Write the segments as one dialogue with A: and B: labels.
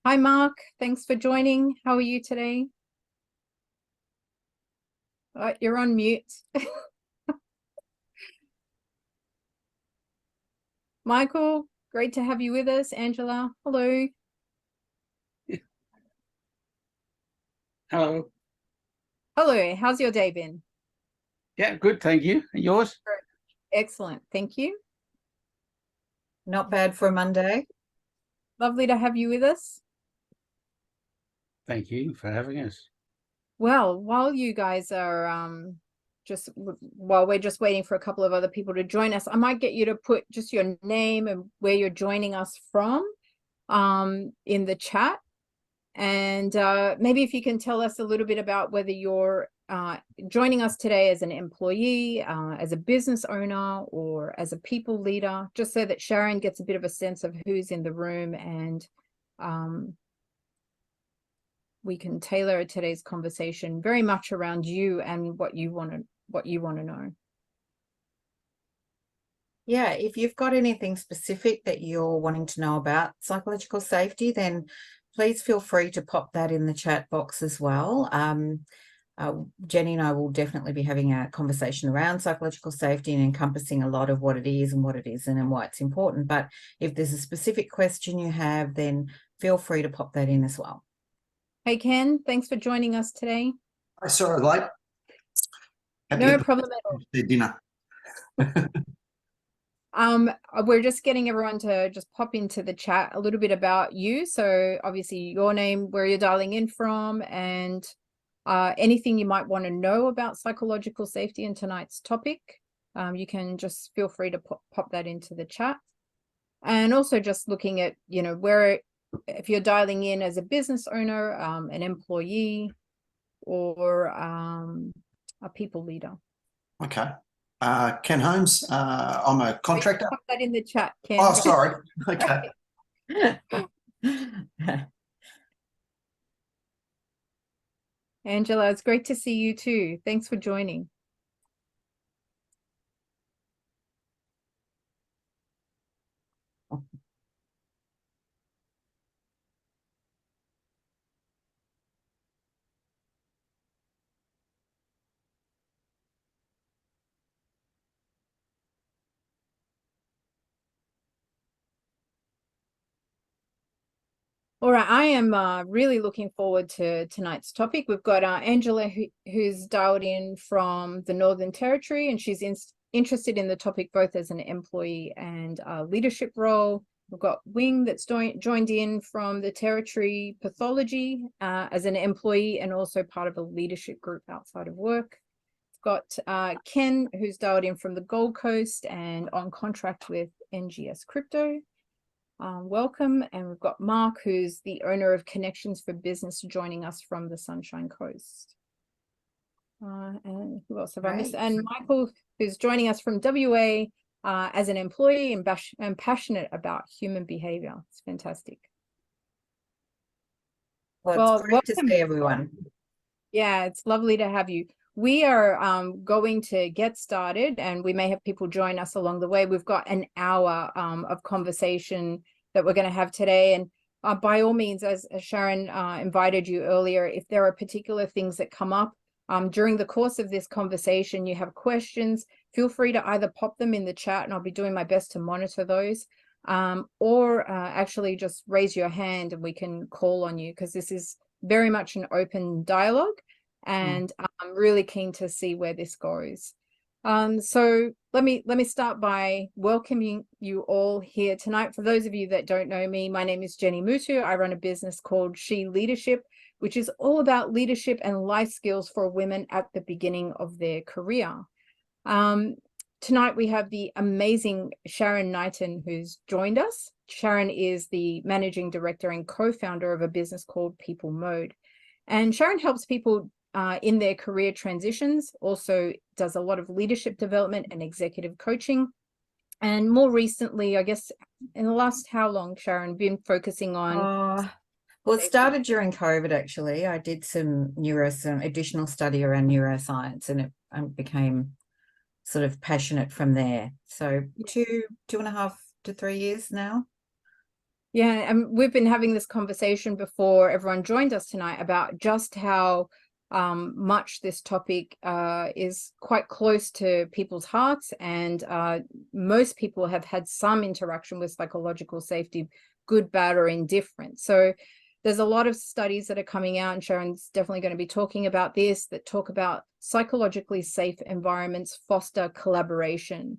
A: Hi, Mark. Thanks for joining. How are you today? You're on mute. Michael, great to have you with us. Angela, hello.
B: Hello.
A: Hello. How's your day been?
B: Yeah, good, thank you. And yours?
A: Excellent. Thank you.
C: Not bad for a Monday.
A: Lovely to have you with us.
B: Thank you for having us.
A: Well, while you guys are while we're just waiting for a couple of other people to join us, I might get you to put just your name and where you're joining us from in the chat. And maybe if you can tell us a little bit about whether you're joining us today as an employee, as a business owner, or as a people leader, just so that Sharon gets a bit of a sense of who's in the room, and we can tailor today's conversation very much around you and what you want to know.
C: Yeah, if you've got anything specific that you're wanting to know about psychological safety, then please feel free to pop that in the chat box as well. Jenny and I will definitely be having a conversation around psychological safety and encompassing a lot of what it is and what it isn't and why it's important. But if there's a specific question you have, then feel free to pop that in as well.
A: Hey, Ken, thanks for joining us today.
D: I saw it late.
A: No problem at all.
D: Dinner.
A: We're just getting everyone to just pop into the chat a little bit about you. So obviously your name, where you're dialing in from, and anything you might want to know about psychological safety in tonight's topic. You can just feel free to pop that into the chat. And also just looking at, where, if you're dialing in as a business owner, an employee, or a people leader.
D: Okay. Ken Holmes, I'm a contractor.
A: Pop that in the chat, Ken.
D: Oh, sorry. Okay.
A: Angela, it's great to see you too. Thanks for joining. All right, I am really looking forward to tonight's topic. We've got Angela, who's dialed in from the Northern Territory, and she's interested in the topic both as an employee and a leadership role. We've got Wing that's joined in from the Territory Pathology as an employee and also part of a leadership group outside of work. We've got Ken, who's dialed in from the Gold Coast and on contract with NGS Crypto. Welcome. And we've got Mark, who's the owner of Connections for Business, joining us from the Sunshine Coast. And who else have I missed? And Michael, who's joining us from WA as an employee and passionate about human behavior. It's fantastic.
C: Well, it's great to see everyone.
A: Yeah, it's lovely to have you. We are going to get started, and we may have people join us along the way. We've got an hour of conversation that we're going to have today. And by all means, as Sharon invited you earlier, if there are particular things that come up during the course of this conversation, you have questions, feel free to either pop them in the chat, and I'll be doing my best to monitor those, or actually just raise your hand and we can call on you, because this is very much an open dialogue. And I'm really keen to see where this goes. So let me start by welcoming you all here tonight. For those of you that don't know me, my name is Jenny Mutu. I run a business called She Leadership, which is all about leadership and life skills for women at the beginning of their career. Tonight we have the amazing Sharon Knighton, who's joined us. Sharon is the managing director and co-founder of a business called PeopleMode. And Sharon helps people in their career transitions, also does a lot of leadership development and executive coaching. And more recently, I guess in the last, how long, Sharon, been focusing on?
C: Well, it started during COVID, actually. I did some additional study around neuroscience, and it became sort of passionate from there. So 2.5 to 3 years now.
A: Yeah, and we've been having this conversation before everyone joined us tonight about just how much this topic is quite close to people's hearts, and most people have had some interaction with psychological safety, good, bad, or indifferent. So there's a lot of studies that are coming out, and Sharon's definitely going to be talking about this, that talk about psychologically safe environments foster collaboration.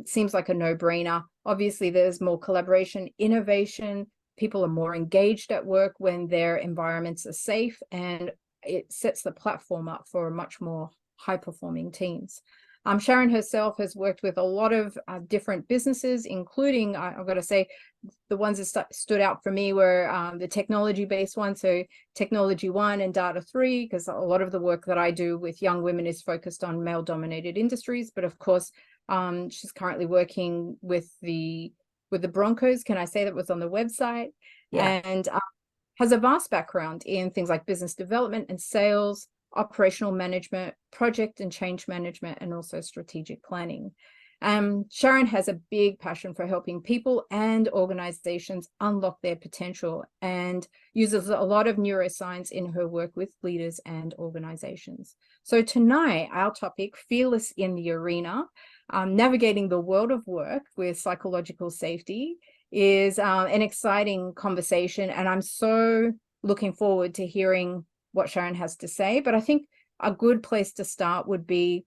A: Seems like a no-brainer. Obviously, there's more collaboration, innovation. People are more engaged at work when their environments are safe, and it sets the platform up for much more high-performing teams. Sharon herself has worked with a lot of different businesses, including, I've got to say, the ones that stood out for me were the technology-based ones, so Technology One and Data 3, because a lot of the work that I do with young women is focused on male-dominated industries. But of course, she's currently working with the Broncos. Can I say that was on the website?
C: Yeah.
A: And has a vast background in things like business development and sales, operational management, project and change management, and also strategic planning. Sharon has a big passion for helping people and organizations unlock their potential, and uses a lot of neuroscience in her work with leaders and organizations. So tonight, our topic, Fearless in the Arena, navigating the world of work with psychological safety, is an exciting conversation, and I'm so looking forward to hearing what Sharon has to say. But I think a good place to start would be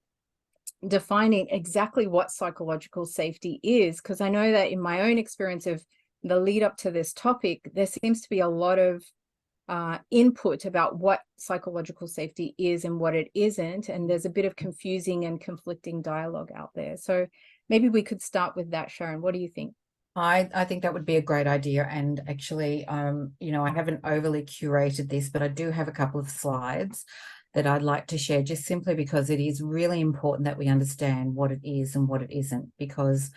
A: defining exactly what psychological safety is, because I know that in my own experience of the lead up to this topic, there seems to be a lot of input about what psychological safety is and what it isn't, and there's a bit of confusing and conflicting dialogue out there. So maybe we could start with that. Sharon, what do you think?
C: I think that would be a great idea. And actually, you know, I haven't overly curated this, but I do have a couple of slides that I'd like to share, just simply because it is really important that we understand what it is and what it isn't, because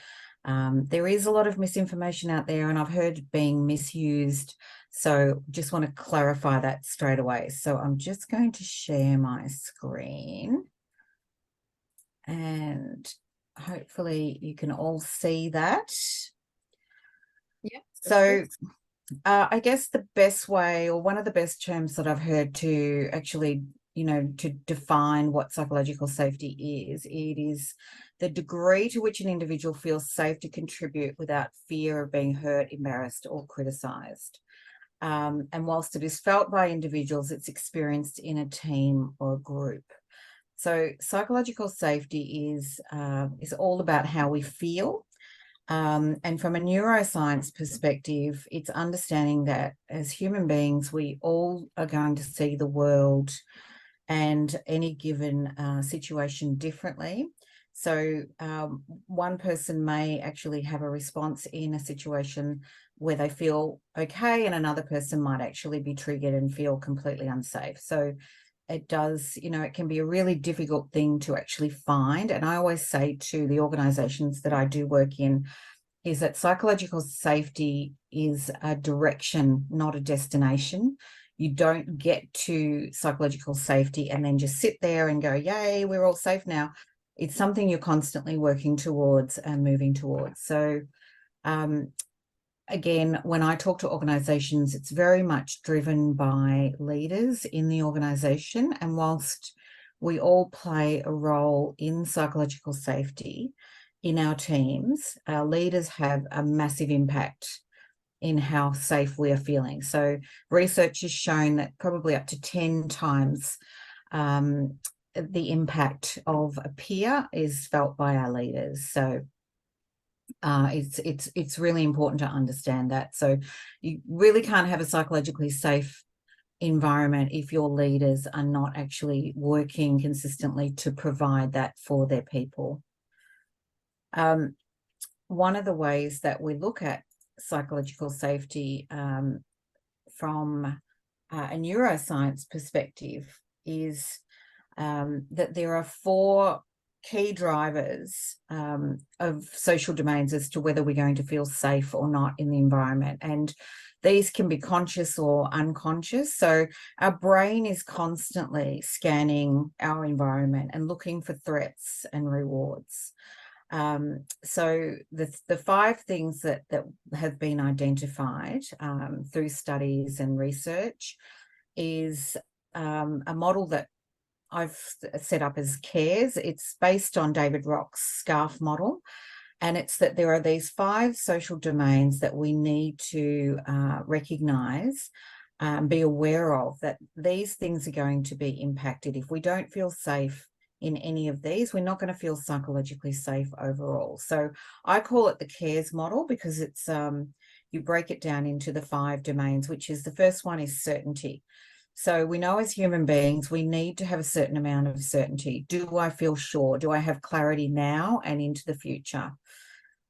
C: there is a lot of misinformation out there, and I've heard it being misused. So just want to clarify that straight away. So I'm just going to share my screen, and hopefully you can all see that.
A: Yeah.
C: So I guess the best way, or one of the best terms that I've heard to actually, you know, to define what psychological safety is, it is the degree to which an individual feels safe to contribute without fear of being hurt, embarrassed, or criticized. And whilst it is felt by individuals, it's experienced in a team or a group. So psychological safety is all about how we feel. And from a neuroscience perspective, it's understanding that as human beings, we all are going to see the world and any given situation differently. So one person may actually have a response in a situation where they feel okay, and another person might actually be triggered and feel completely unsafe. So it does, you know, it can be a really difficult thing to actually find. And I always say to the organizations that I do work in, is that psychological safety is a direction, not a destination. You don't get to psychological safety and then just sit there and go, yay, we're all safe now. It's something you're constantly working towards and moving towards. So again, when I talk to organizations, it's very much driven by leaders in the organization. And whilst we all play a role in psychological safety in our teams, our leaders have a massive impact in how safe we are feeling. So research has shown that probably up to 10 times the impact of a peer is felt by our leaders. So it's really important to understand that. So you really can't have a psychologically safe environment if your leaders are not actually working consistently to provide that for their people. One of the ways that we look at psychological safety from a neuroscience perspective is that there are 4 key drivers of social domains as to whether we're going to feel safe or not in the environment. And these can be conscious or unconscious. So our brain is constantly scanning our environment and looking for threats and rewards. So the 5 things that have been identified through studies and research is a model that I've set up as CARES. It's based on David Rock's SCARF model. And it's that there are these 5 social domains that we need to recognise, be aware of, that these things are going to be impacted. If we don't feel safe in any of these, we're not going to feel psychologically safe overall. So I call it the CARES model because it's you break it down into the 5 domains, which is the first one is certainty. So we know as human beings, we need to have a certain amount of certainty. Do I feel sure? Do I have clarity now and into the future?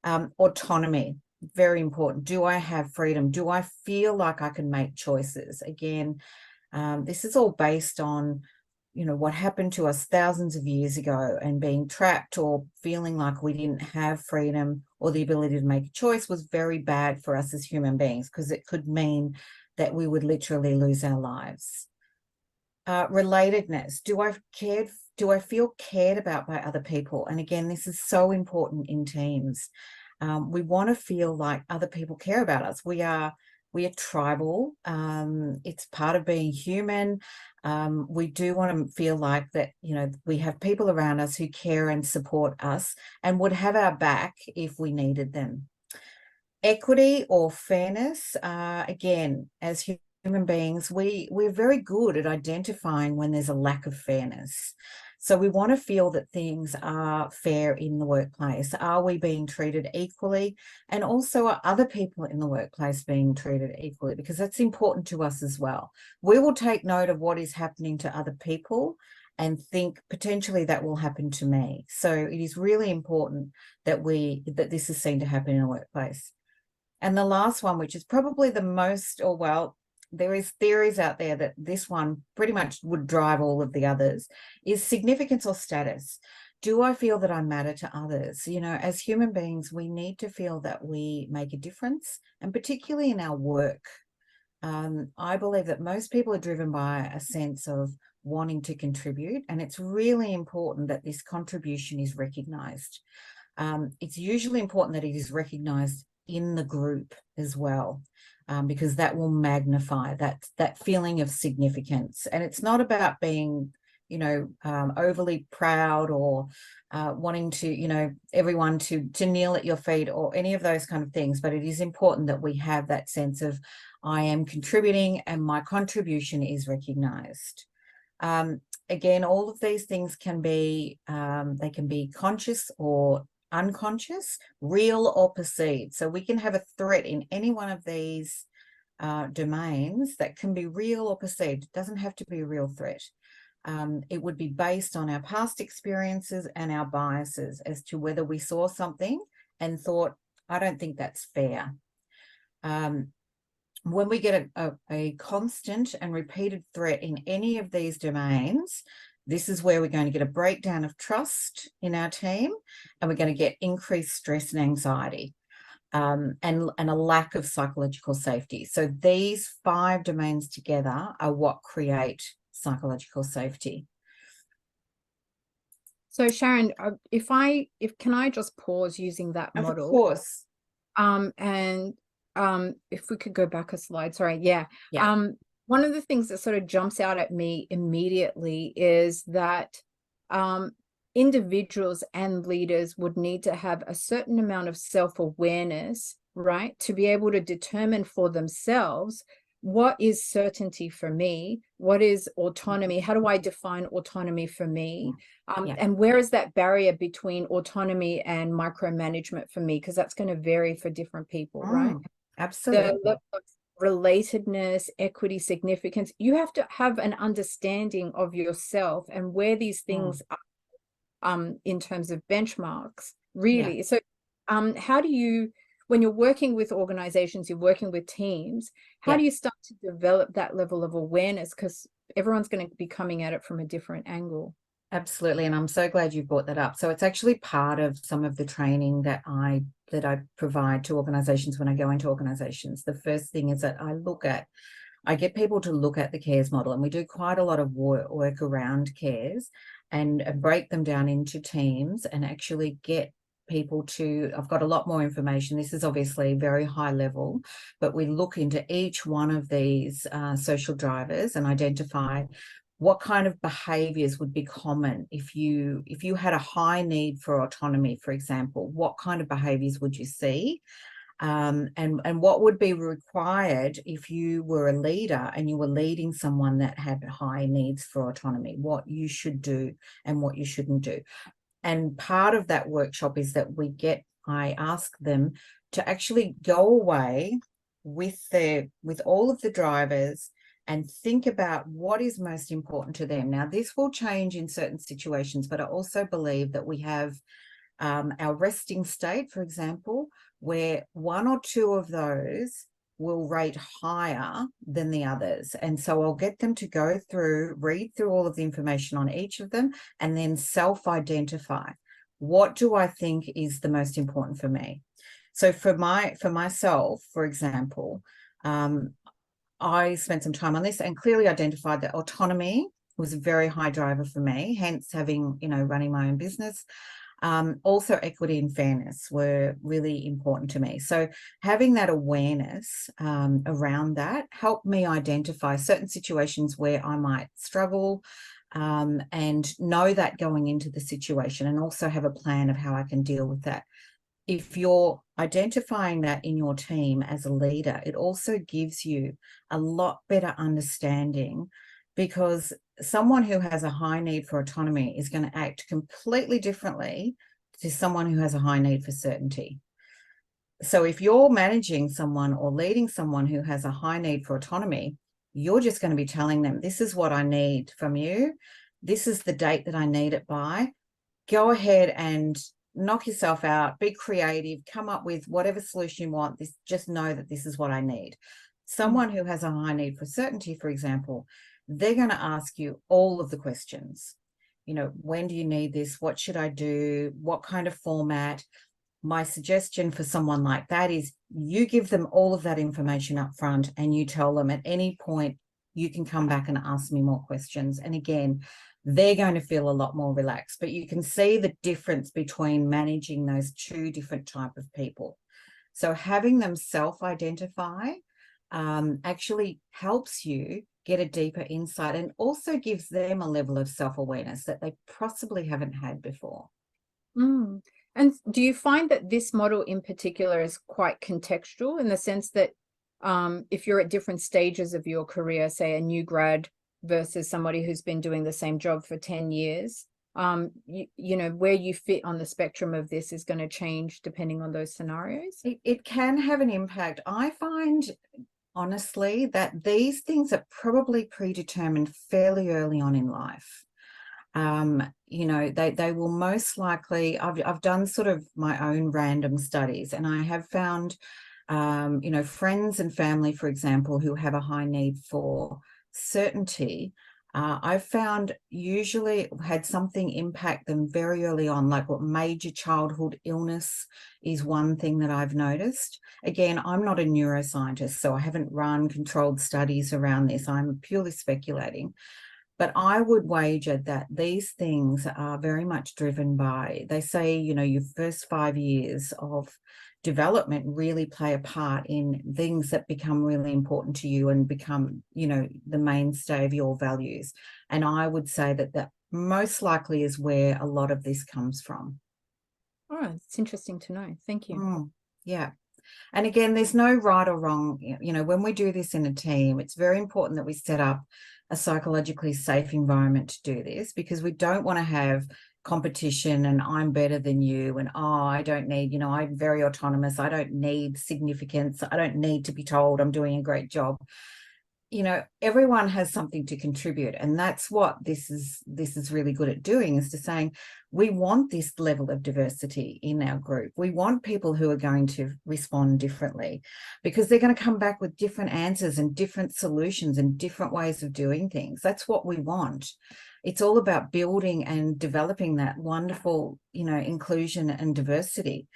C: Autonomy, very important. Do I have freedom? Do I feel like I can make choices? Again, this is all based on, what happened to us thousands of years ago, and being trapped or feeling like we didn't have freedom or the ability to make a choice was very bad for us as human beings, because it could mean that we would literally lose our lives. Relatedness. Do I feel cared about by other people? And again, this is so important in teams. We want to feel like other people care about us. We are tribal. It's part of being human. We do want to feel like that, we have people around us who care and support us and would have our back if we needed them. Equity or fairness. Again, as human beings, we're very good at identifying when there's a lack of fairness. So we want to feel that things are fair in the workplace. Are we being treated equally? And also, are other people in the workplace being treated equally? Because that's important to us as well. We will take note of what is happening to other people and think potentially that will happen to me. So it is really important that this is seen to happen in a workplace. And the last one, which is probably the most, there is theories out there that this one pretty much would drive all of the others, is significance or status. Do I feel that I matter to others? As human beings, we need to feel that we make a difference, and particularly in our work. I believe that most people are driven by a sense of wanting to contribute, and it's really important that this contribution is recognised. It's usually important that it is recognised in the group as well, because that will magnify that feeling of significance. And it's not about being, overly proud or wanting to, everyone to kneel at your feet or any of those kind of things. But it is important that we have that sense of, I am contributing and my contribution is recognised. Again, all of these things can be, they can be conscious or unconscious, real or perceived. So we can have a threat in any one of these domains that can be real or perceived. It doesn't have to be a real threat. It would be based on our past experiences and our biases as to whether we saw something and thought, I don't think that's fair. When we get a constant and repeated threat in any of these domains, this is where we're going to get a breakdown of trust in our team, and we're going to get increased stress and anxiety, and a lack of psychological safety. So these 5 domains together are what create psychological safety.
A: So Sharon, can I just pause using that model?
C: Of course.
A: And if we could go back a slide, sorry. Yeah. One of the things that sort of jumps out at me immediately is that individuals and leaders would need to have a certain amount of self-awareness, right, to be able to determine for themselves what is certainty for me, what is autonomy, how do I define autonomy for me, and where is that barrier between autonomy and micromanagement for me, because that's going to vary for different people, right?
C: Absolutely.
A: The level of relatedness, equity, significance, you have to have an understanding of yourself and where these things are in terms of benchmarks, really. So how do you, when you're working with organizations, you're working with teams, how do you start to develop that level of awareness? Because everyone's going to be coming at it from a different angle.
C: Absolutely. And I'm so glad you brought that up. So it's actually part of some of the training that I provide to organizations when I go into organizations. The first thing is that I get people to look at the CARES model, and we do quite a lot of work around CARES and break them down into teams and actually get people to, I've got a lot more information. This is obviously very high level, but we look into each one of these social drivers and identify what kind of behaviors would be common if you had a high need for autonomy, for example. What kind of behaviors would you see? And what would be required if you were a leader and you were leading someone that had high needs for autonomy, what you should do and what you shouldn't do. And part of that workshop is that I ask them to actually go away with all of the drivers and think about what is most important to them. Now, this will change in certain situations, but I also believe that we have our resting state, for example, where one or two of those will rate higher than the others. And so I'll get them to go through, read through all of the information on each of them, and then self-identify. What do I think is the most important for me? So for myself, for example, I spent some time on this and clearly identified that autonomy was a very high driver for me, hence having, running my own business. Also equity and fairness were really important to me. So having that awareness around that helped me identify certain situations where I might struggle and know that going into the situation, and also have a plan of how I can deal with that. If you're identifying that in your team as a leader, it also gives you a lot better understanding, because someone who has a high need for autonomy is going to act completely differently to someone who has a high need for certainty. So if you're managing someone or leading someone who has a high need for autonomy, you're just going to be telling them, this is what I need from you. This is the date that I need it by. Go ahead and knock yourself out, be creative, come up with whatever solution you want. Just know that this is what I need. Someone who has a high need for certainty, for example, they're going to ask you all of the questions. When do you need this? What should I do? What kind of format? My suggestion for someone like that is you give them all of that information up front, and you tell them at any point, you can come back and ask me more questions. And again, they're going to feel a lot more relaxed. But you can see the difference between managing those two different types of people. So having them self-identify actually helps you get a deeper insight, and also gives them a level of self-awareness that they possibly haven't had before.
A: And do you find that this model in particular is quite contextual, in the sense that if you're at different stages of your career, say a new grad versus somebody who's been doing the same job for 10 years, where you fit on the spectrum of this is going to change depending on those scenarios?
C: It can have an impact. I find, honestly, that these things are probably predetermined fairly early on in life. They will most likely, I've done sort of my own random studies, and I have found, friends and family, for example, who have a high need for certainty, I've found usually had something impact them very early on, like what major childhood illness is one thing that I've noticed. Again, I'm not a neuroscientist, so I haven't run controlled studies around this. I'm purely speculating. But I would wager that these things are very much driven by, they say, your first 5 years of development really play a part in things that become really important to you and become, the mainstay of your values. And I would say that most likely is where a lot of this comes from.
A: Oh, it's interesting to know. Thank you.
C: Yeah. And again, there's no right or wrong. When we do this in a team, it's very important that we set up a psychologically safe environment to do this, because we don't want to have competition and I'm better than you, and I don't need, I'm very autonomous, I don't need significance, I don't need to be told I'm doing a great job. Everyone has something to contribute, and that's what this is really good at doing, is to saying we want this level of diversity in our group. We want people who are going to respond differently, because they're going to come back with different answers and different solutions and different ways of doing things. That's what we want. It's all about building and developing that wonderful, inclusion and diversity,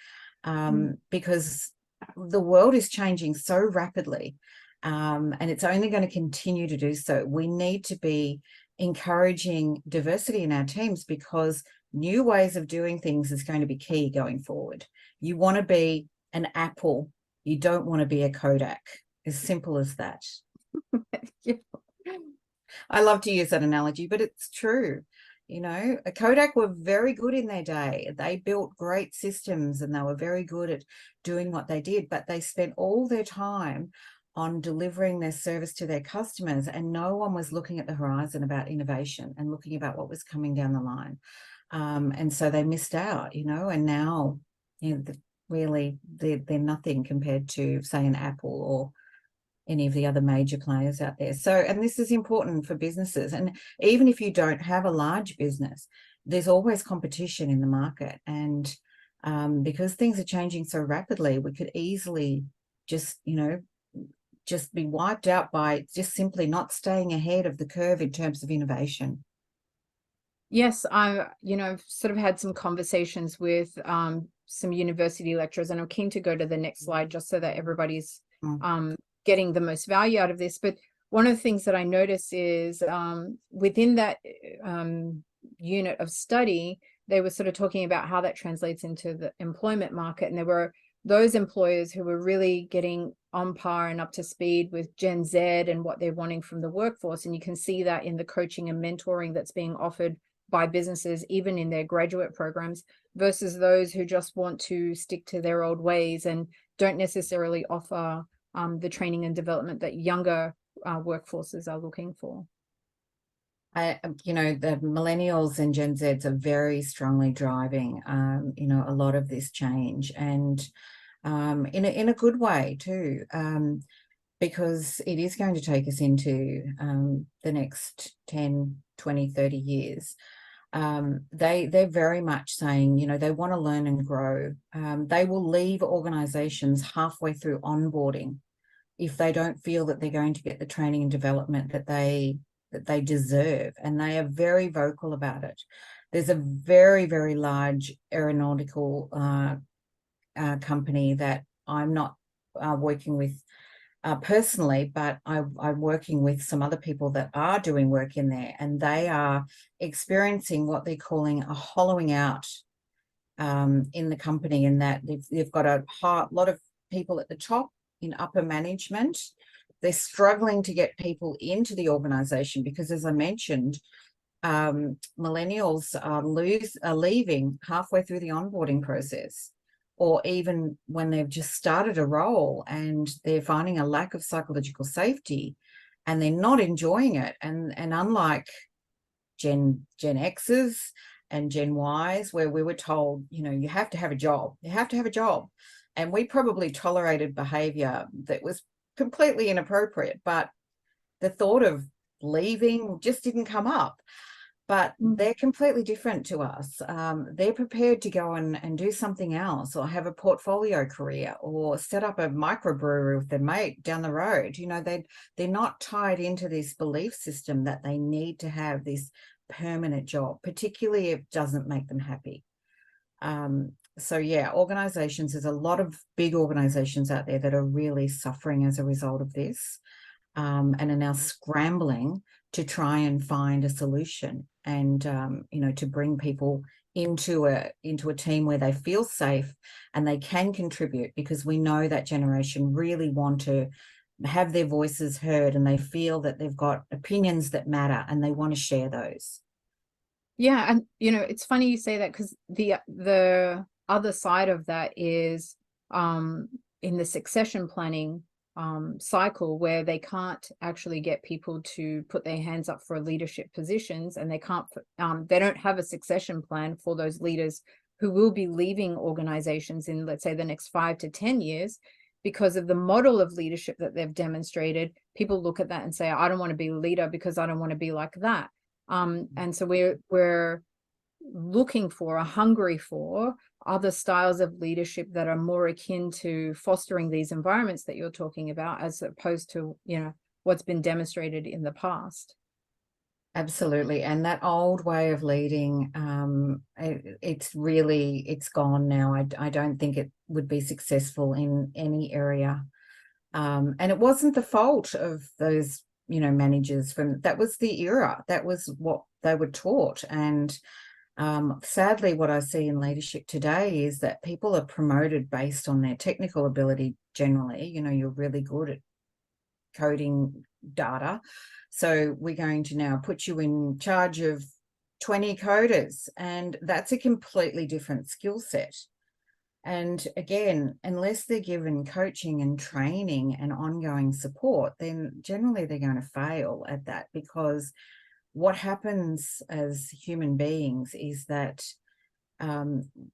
C: because the world is changing so rapidly. And it's only going to continue to do so. We need to be encouraging diversity in our teams, because new ways of doing things is going to be key going forward. You want to be an Apple. You don't want to be a Kodak. As simple as that.
A: Yeah.
C: I love to use that analogy, but it's true. You know, a Kodak were very good in their day. They built great systems and they were very good at doing what they did, but they spent all their time on delivering their service to their customers, and no one was looking at the horizon about innovation and looking about what was coming down the line. And so they missed out, you know, and now, you know, really they're nothing compared to, say, an Apple or any of the other major players out there. So, and this is important for businesses. And even if you don't have a large business, there's always competition in the market. And because things are changing so rapidly, we could easily just, you know, just be wiped out by just simply not staying ahead of the curve in terms of innovation.
A: Yes, you know, I've sort of had some conversations with some university lecturers, and I'm keen to go to the next slide just so that everybody's getting the most value out of this. But one of the things that I notice is within that unit of study, they were sort of talking about how that translates into the employment market. And there were those employers who were really getting on par and up to speed with Gen Z and what they're wanting from the workforce. And you can see that in the coaching and mentoring that's being offered by businesses, even in their graduate programs, versus those who just want to stick to their old ways and don't necessarily offer the training and development that younger workforces are looking for.
C: You know, the millennials and Gen Zs are very strongly driving, you know, a lot of this change, and in a good way too, because it is going to take us into the next 10, 20, 30 years. They're very much saying, you know, they want to learn and grow. They will leave organizations halfway through onboarding if they don't feel that they're going to get the training and development that they deserve, and they are very vocal about it. There's a very, very large aeronautical company that I'm not working with personally, but I'm working with some other people that are doing work in there, and they are experiencing what they're calling a hollowing out in the company, in that they've got a lot of people at the top in upper management. They're struggling to get people into the organization because, as I mentioned, millennials are leaving halfway through the onboarding process, or even when they've just started a role and they're finding a lack of psychological safety and they're not enjoying it. And unlike Gen X's and Gen Y's, where we were told, you know, you have to have a job, and we probably tolerated behavior that was completely inappropriate, but the thought of leaving just didn't come up. But they're completely different to us. They're prepared to go and do something else, or have a portfolio career, or set up a microbrewery with their mate down the road. You know, they're not tied into this belief system that they need to have this permanent job, particularly if it doesn't make them happy. So yeah, organizations, there's a lot of big organizations out there that are really suffering as a result of this, and are now scrambling to try and find a solution, and you know, to bring people into a team where they feel safe and they can contribute, because we know that generation really want to have their voices heard, and they feel that they've got opinions that matter and they want to share those.
A: Yeah, and you know, it's funny you say that, because the other side of that is in the succession planning cycle, where they can't actually get people to put their hands up for leadership positions, and they don't have a succession plan for those leaders who will be leaving organizations in, let's say, the next 5 to 10 years. Because of the model of leadership that they've demonstrated, people look at that and say, I don't want to be a leader because I don't want to be like that. And so we're looking for, are hungry for other styles of leadership that are more akin to fostering these environments that you're talking about, as opposed to, you know, what's been demonstrated in the past.
C: Absolutely. And that old way of leading, it's gone now. I don't think it would be successful in any area. And it wasn't the fault of those, you know, managers. That was the era. That was what they were taught. And Sadly, what I see in leadership today is that people are promoted based on their technical ability generally. You know, you're really good at coding data, so we're going to now put you in charge of 20 coders, and that's a completely different skill set. And again, unless they're given coaching and training and ongoing support, then generally they're going to fail at that, because what happens as human beings is that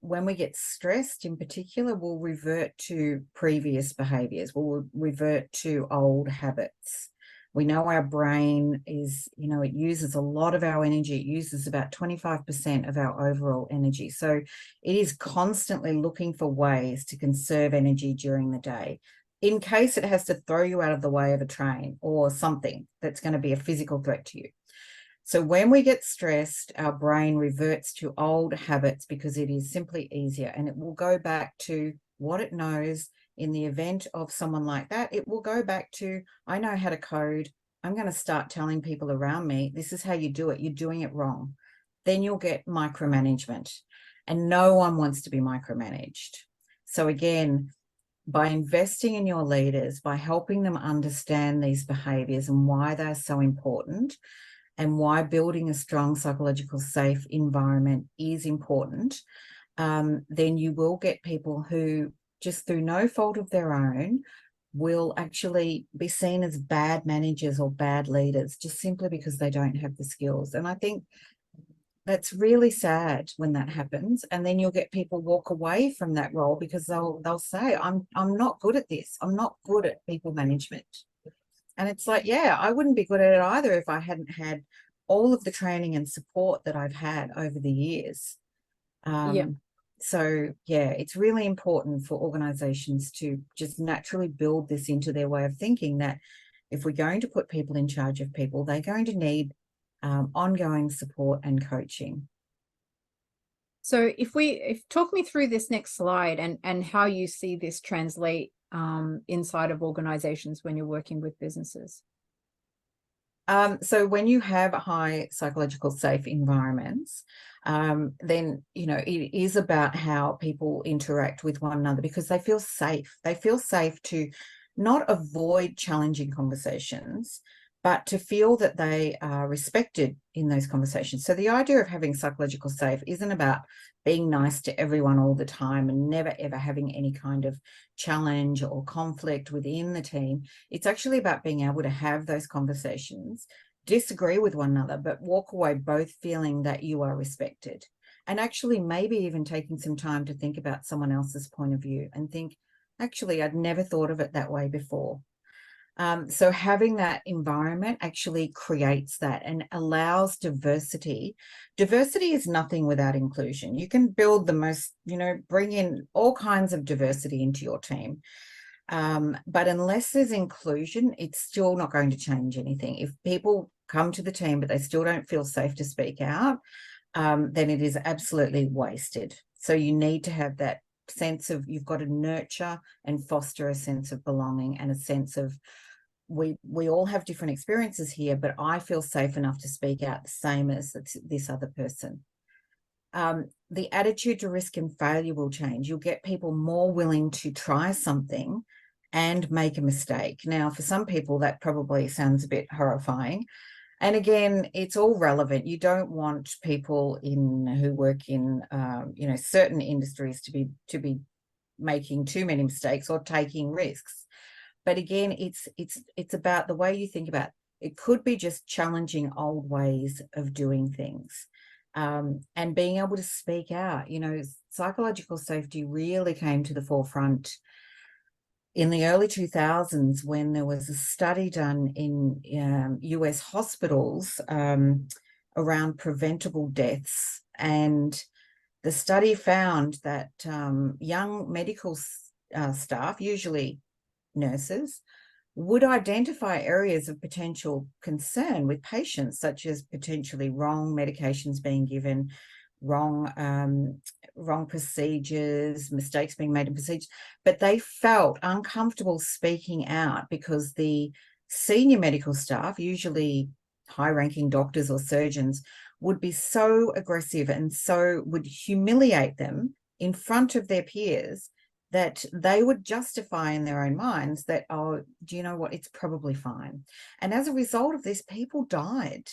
C: when we get stressed in particular, we'll revert to previous behaviors, we'll revert to old habits. We know our brain is, you know, it uses a lot of our energy. It uses about 25% of our overall energy. So it is constantly looking for ways to conserve energy during the day, in case it has to throw you out of the way of a train or something that's going to be a physical threat to you. So when we get stressed, our brain reverts to old habits because it is simply easier, and it will go back to what it knows. In the event of someone like that, it will go back to, I know how to code. I'm going to start telling people around me, this is how you do it. You're doing it wrong. Then you'll get micromanagement, and no one wants to be micromanaged. So again, by investing in your leaders, by helping them understand these behaviors and why they're so important, and why building a strong psychological safe environment is important, then you will get people who, just through no fault of their own, will actually be seen as bad managers or bad leaders, just simply because they don't have the skills. And I think that's really sad when that happens. And then you'll get people walk away from that role because they'll say, I'm not good at this. I'm not good at people management. And it's like, yeah, I wouldn't be good at it either if I hadn't had all of the training and support that I've had over the years. So, yeah, it's really important for organizations to just naturally build this into their way of thinking, that if we're going to put people in charge of people, they're going to need ongoing support and coaching.
A: So if talk me through this next slide and how you see this translate inside of organizations when you're working with businesses.
C: So when you have high psychological safe environments, then, you know, it is about how people interact with one another, because they feel safe. They feel safe to not avoid challenging conversations, but to feel that they are respected in those conversations. So the idea of having psychological safe isn't about being nice to everyone all the time and never ever having any kind of challenge or conflict within the team. It's actually about being able to have those conversations, disagree with one another, but walk away both feeling that you are respected, and actually maybe even taking some time to think about someone else's point of view and think, actually, I'd never thought of it that way before. So having that environment actually creates that and allows diversity. Diversity is nothing without inclusion. You can build the most, you know, bring in all kinds of diversity into your team. But unless there's inclusion, it's still not going to change anything. If people come to the team, but they still don't feel safe to speak out, then it is absolutely wasted. So you need to have that sense of, you've got to nurture and foster a sense of belonging and a sense of, we all have different experiences here, but I feel safe enough to speak out the same as this other person. The attitude to risk and failure will change. You'll get people more willing to try something and make a mistake. Now, for some people, that probably sounds a bit horrifying. And again, it's all relevant. You don't want people who work in you know, certain industries to be making too many mistakes or taking risks. But again, it's about the way you think about it. It could be just challenging old ways of doing things, and being able to speak out. You know, psychological safety really came to the forefront in the early 2000s when there was a study done in US hospitals around preventable deaths. And the study found that young medical staff, usually nurses, would identify areas of potential concern with patients, such as potentially wrong medications being given, wrong procedures, mistakes being made in procedures, but they felt uncomfortable speaking out because the senior medical staff, usually high-ranking doctors or surgeons, would be so aggressive and so would humiliate them in front of their peers that they would justify in their own minds that, oh, do you know what, it's probably fine. And as a result of this, people died.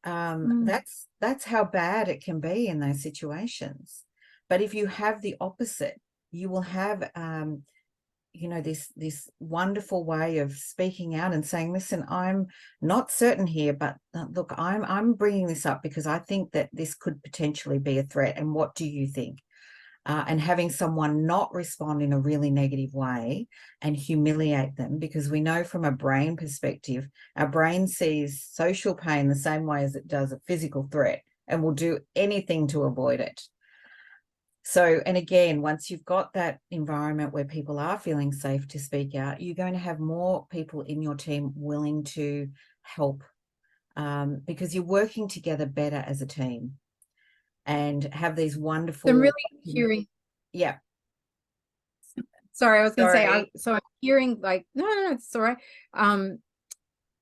C: That's how bad it can be in those situations. But if you have the opposite, you will have you know, this wonderful way of speaking out and saying, listen, I'm not certain here, but look, I'm bringing this up because I think that this could potentially be a threat, and what do you think? And having someone not respond in a really negative way and humiliate them, because we know from a brain perspective, our brain sees social pain the same way as it does a physical threat and will do anything to avoid it. So, and again, once you've got that environment where people are feeling safe to speak out, you're going to have more people in your team willing to help, because you're working together better as a team and have these wonderful.
A: I'm really hearing.
C: Yeah.
A: Sorry, I was going to say,
C: Sorry.
A: I'm hearing like, no, it's all right.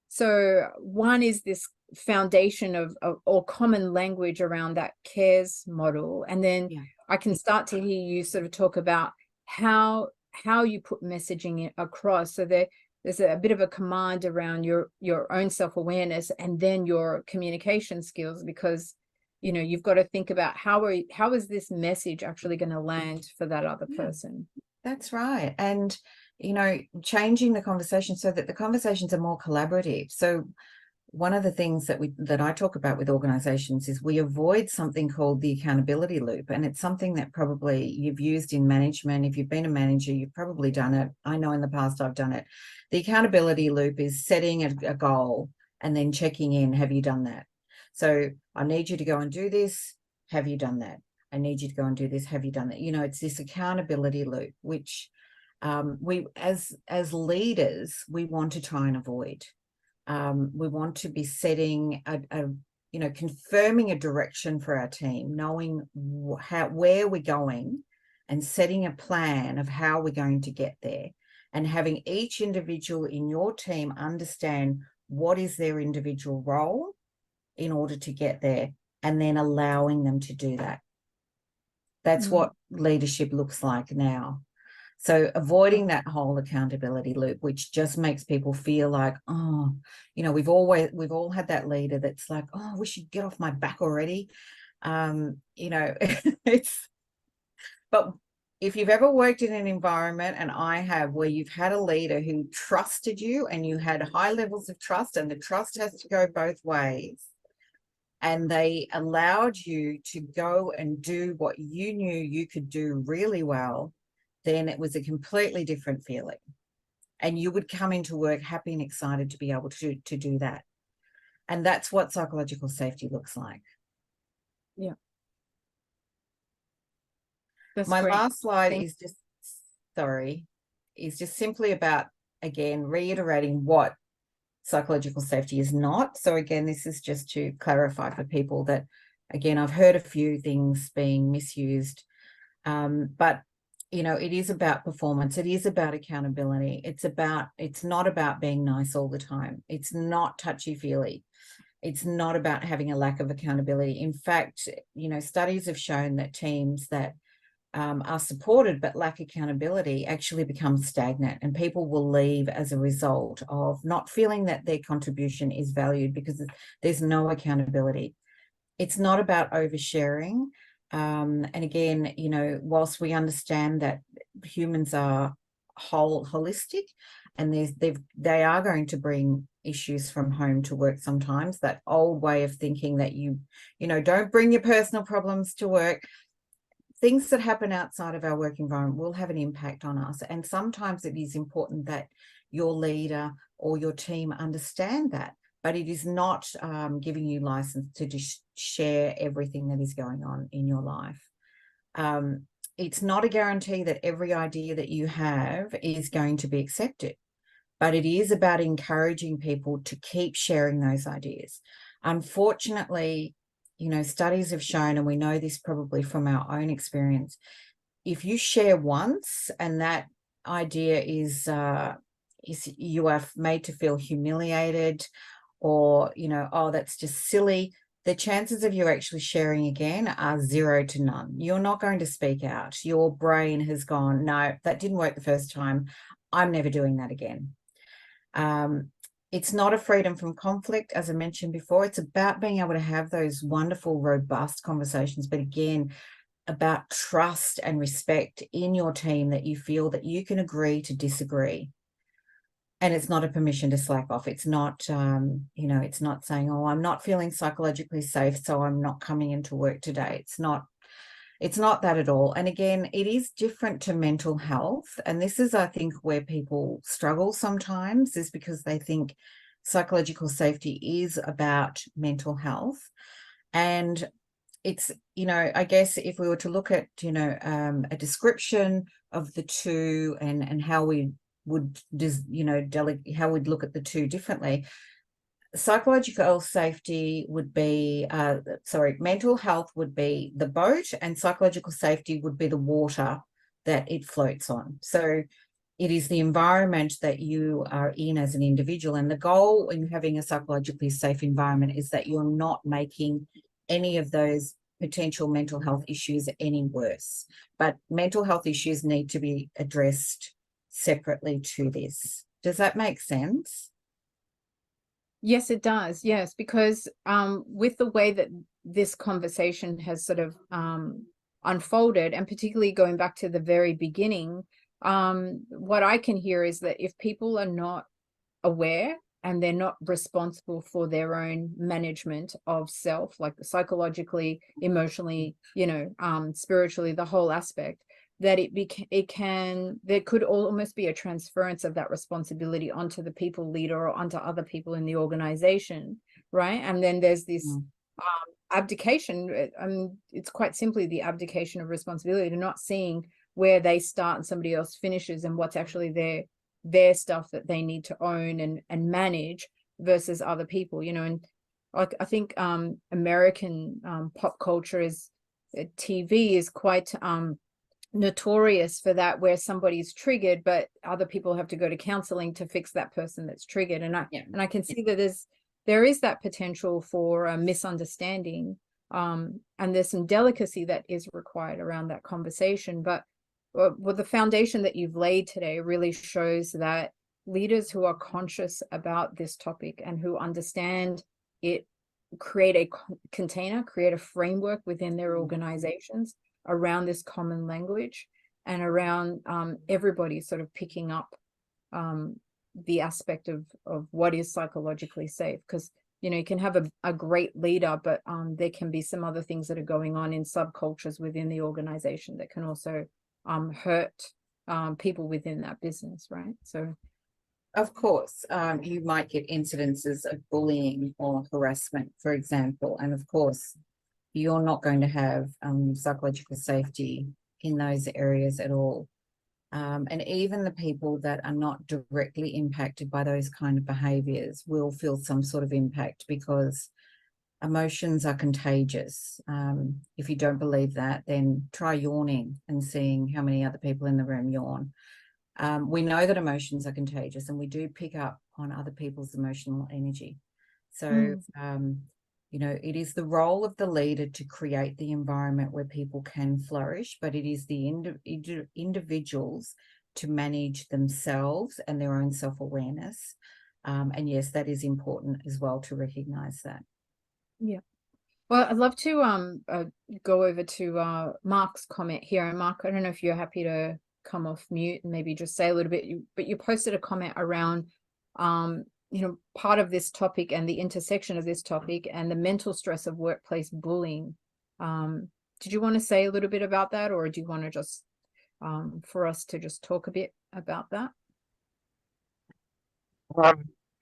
A: So one is this foundation of or common language around that cares model. And then I can start to hear you sort of talk about how you put messaging across. So there's a bit of a command around your own self-awareness and then your communication skills, because, you know, you've got to think about how is this message actually going to land for that other person.
C: That's right. And, you know, changing the conversation so that the conversations are more collaborative. So one of the things that I talk about with organizations is we avoid something called the accountability loop. And it's something that probably you've used in management. If you've been a manager, you've probably done it. I know in the past I've done it. The accountability loop is setting a goal and then checking in. Have you done that? So I need you to go and do this. Have you done that? I need you to go and do this. Have you done that? You know, it's this accountability loop, which we as leaders, we want to try and avoid. We want to be setting you know, confirming a direction for our team, knowing where we're going and setting a plan of how we're going to get there, and having each individual in your team understand what is their individual role in order to get there, and then allowing them to do that. That's what leadership looks like now. So avoiding that whole accountability loop, which just makes people feel like, oh, you know, we've all had that leader that's like, oh, we should get off my back already. You know, but if you've ever worked in an environment, and I have, where you've had a leader who trusted you and you had high levels of trust, and the trust has to go both ways, and they allowed you to go and do what you knew you could do really well, then it was a completely different feeling. And you would come into work happy and excited to be able to do that. And that's what psychological safety looks like.
A: Yeah. That's
C: My
A: great.
C: last slide is just simply about, again, reiterating what psychological safety is not. So again, this is just to clarify for people that, again, I've heard a few things being misused, but you know, it is about performance. It is about accountability. It's not about being nice all the time. It's not touchy-feely. It's not about having a lack of accountability. In fact, you know, studies have shown that teams that are supported but lack accountability actually become stagnant, and people will leave as a result of not feeling that their contribution is valued because there's no accountability. It's not about oversharing. And again, you know, whilst we understand that humans are holistic, and they are going to bring issues from home to work sometimes, that old way of thinking that you know, don't bring your personal problems to work. Things that happen outside of our work environment will have an impact on us. And sometimes it is important that your leader or your team understand that, but it is not giving you license to just share everything that is going on in your life. It's not a guarantee that every idea that you have is going to be accepted, but it is about encouraging people to keep sharing those ideas. Unfortunately, you know, studies have shown, and we know this probably from our own experience, if you share once and that idea is you are made to feel humiliated, or, you know, oh, that's just silly, the chances of you actually sharing again are 0 to none. You're not going to speak out. Your brain has gone, no, that didn't work the first time. I'm never doing that again. It's not a freedom from conflict, as I mentioned before. It's about being able to have those wonderful, robust conversations, but again, about trust and respect in your team, that you feel that you can agree to disagree. And it's not a permission to slack off. It's not, it's not saying, oh, I'm not feeling psychologically safe, so I'm not coming into work today. It's not that at all. And again, it is different to mental health. And this is, I think, where people struggle sometimes, is because they think psychological safety is about mental health. And it's, I guess if we were to look at, a description of the two and how we would, how we'd look at the two differently, psychological safety would be, mental health would be the boat, and psychological safety would be the water that it floats on. So it is the environment that you are in as an individual. And the goal in having a psychologically safe environment is that you're not making any of those potential mental health issues any worse. But mental health issues need to be addressed separately to this. Does that make sense?
A: Yes, it does. Yes, because with the way that this conversation has sort of unfolded, and particularly going back to the very beginning, what I can hear is that if people are not aware and they're not responsible for their own management of self, like psychologically, emotionally, spiritually, the whole aspect, that there could almost be a transference of that responsibility onto the people leader or onto other people in the organization, right? And then there's this abdication. It's quite simply the abdication of responsibility, to not seeing where they start and somebody else finishes, and what's actually their stuff that they need to own and manage versus other people, and I think American pop culture is, TV is quite notorious for that, where somebody's triggered, but other people have to go to counseling to fix that person that's triggered. And I can see that there is that potential for a misunderstanding, and there's some delicacy that is required around that conversation. But the foundation that you've laid today really shows that leaders who are conscious about this topic and who understand it create a container, create a framework within their organizations around this common language, and around everybody sort of picking up the aspect of what is psychologically safe. Because you can have a great leader, but there can be some other things that are going on in subcultures within the organization that can also hurt people within that business, right? So
C: of course, you might get incidences of bullying or harassment, for example, and of course you're not going to have psychological safety in those areas at all. And even the people that are not directly impacted by those kind of behaviours will feel some sort of impact, because emotions are contagious. If you don't believe that, then try yawning and seeing how many other people in the room yawn. We know that emotions are contagious, and we do pick up on other people's emotional energy. So, it is the role of the leader to create the environment where people can flourish, but it is the individuals to manage themselves and their own self-awareness. And yes, that is important as well, to recognise that.
A: Yeah. Well, I'd love to go over to Mark's comment here. And Mark, I don't know if you're happy to come off mute and maybe just say a little bit, but you posted a comment around part of this topic and the intersection of this topic and the mental stress of workplace bullying. Did you want to say a little bit about that, or do you want to just for us to just talk a bit about that?
E: Yeah,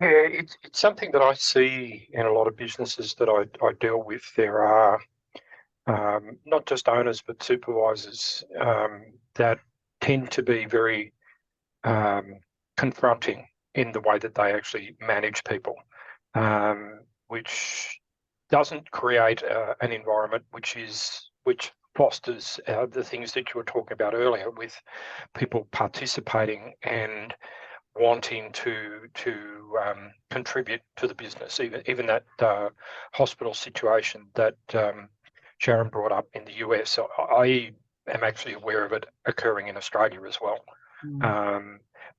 E: it's something that I see in a lot of businesses that I deal with. There are not just owners but supervisors that tend to be very confronting in the way that they actually manage people, which doesn't create an environment which fosters the things that you were talking about earlier, with people participating and wanting to contribute to the business. Even that hospital situation that Sharon brought up in the US, I am actually aware of it occurring in Australia as well.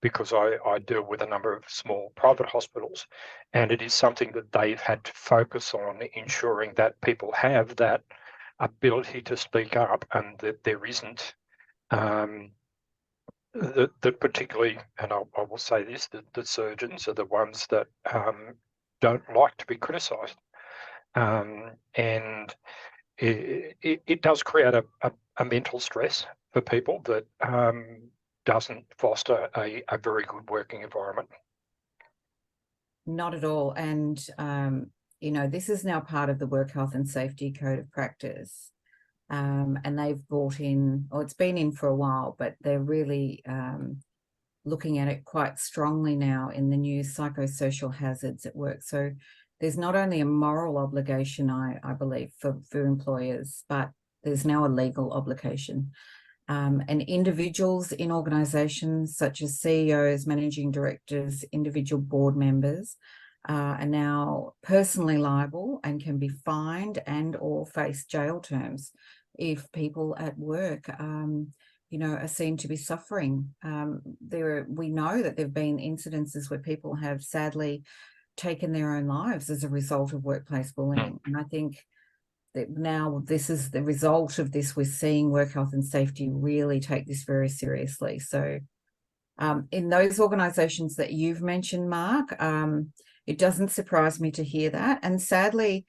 E: Because I deal with a number of small private hospitals, and it is something that they've had to focus on, ensuring that people have that ability to speak up, and that there isn't that particularly, and I will say this, that the surgeons are the ones that don't like to be criticised, and it does create a mental stress for people that doesn't foster a very good working environment.
C: Not at all. And, this is now part of the Work Health and Safety Code of Practice. And they've brought in, or it's been in for a while, but they're really looking at it quite strongly now in the new psychosocial hazards at work. So there's not only a moral obligation, I believe, for employers, but there's now a legal obligation. And individuals in organisations such as CEOs, managing directors, individual board members are now personally liable and can be fined and or face jail terms if people at work, are seen to be suffering. We know that there have been incidences where people have sadly taken their own lives as a result of workplace bullying. And I think that now this is the result of this. We're seeing Work Health and Safety really take this very seriously. So in those organisations that you've mentioned, Mark, it doesn't surprise me to hear that. And sadly,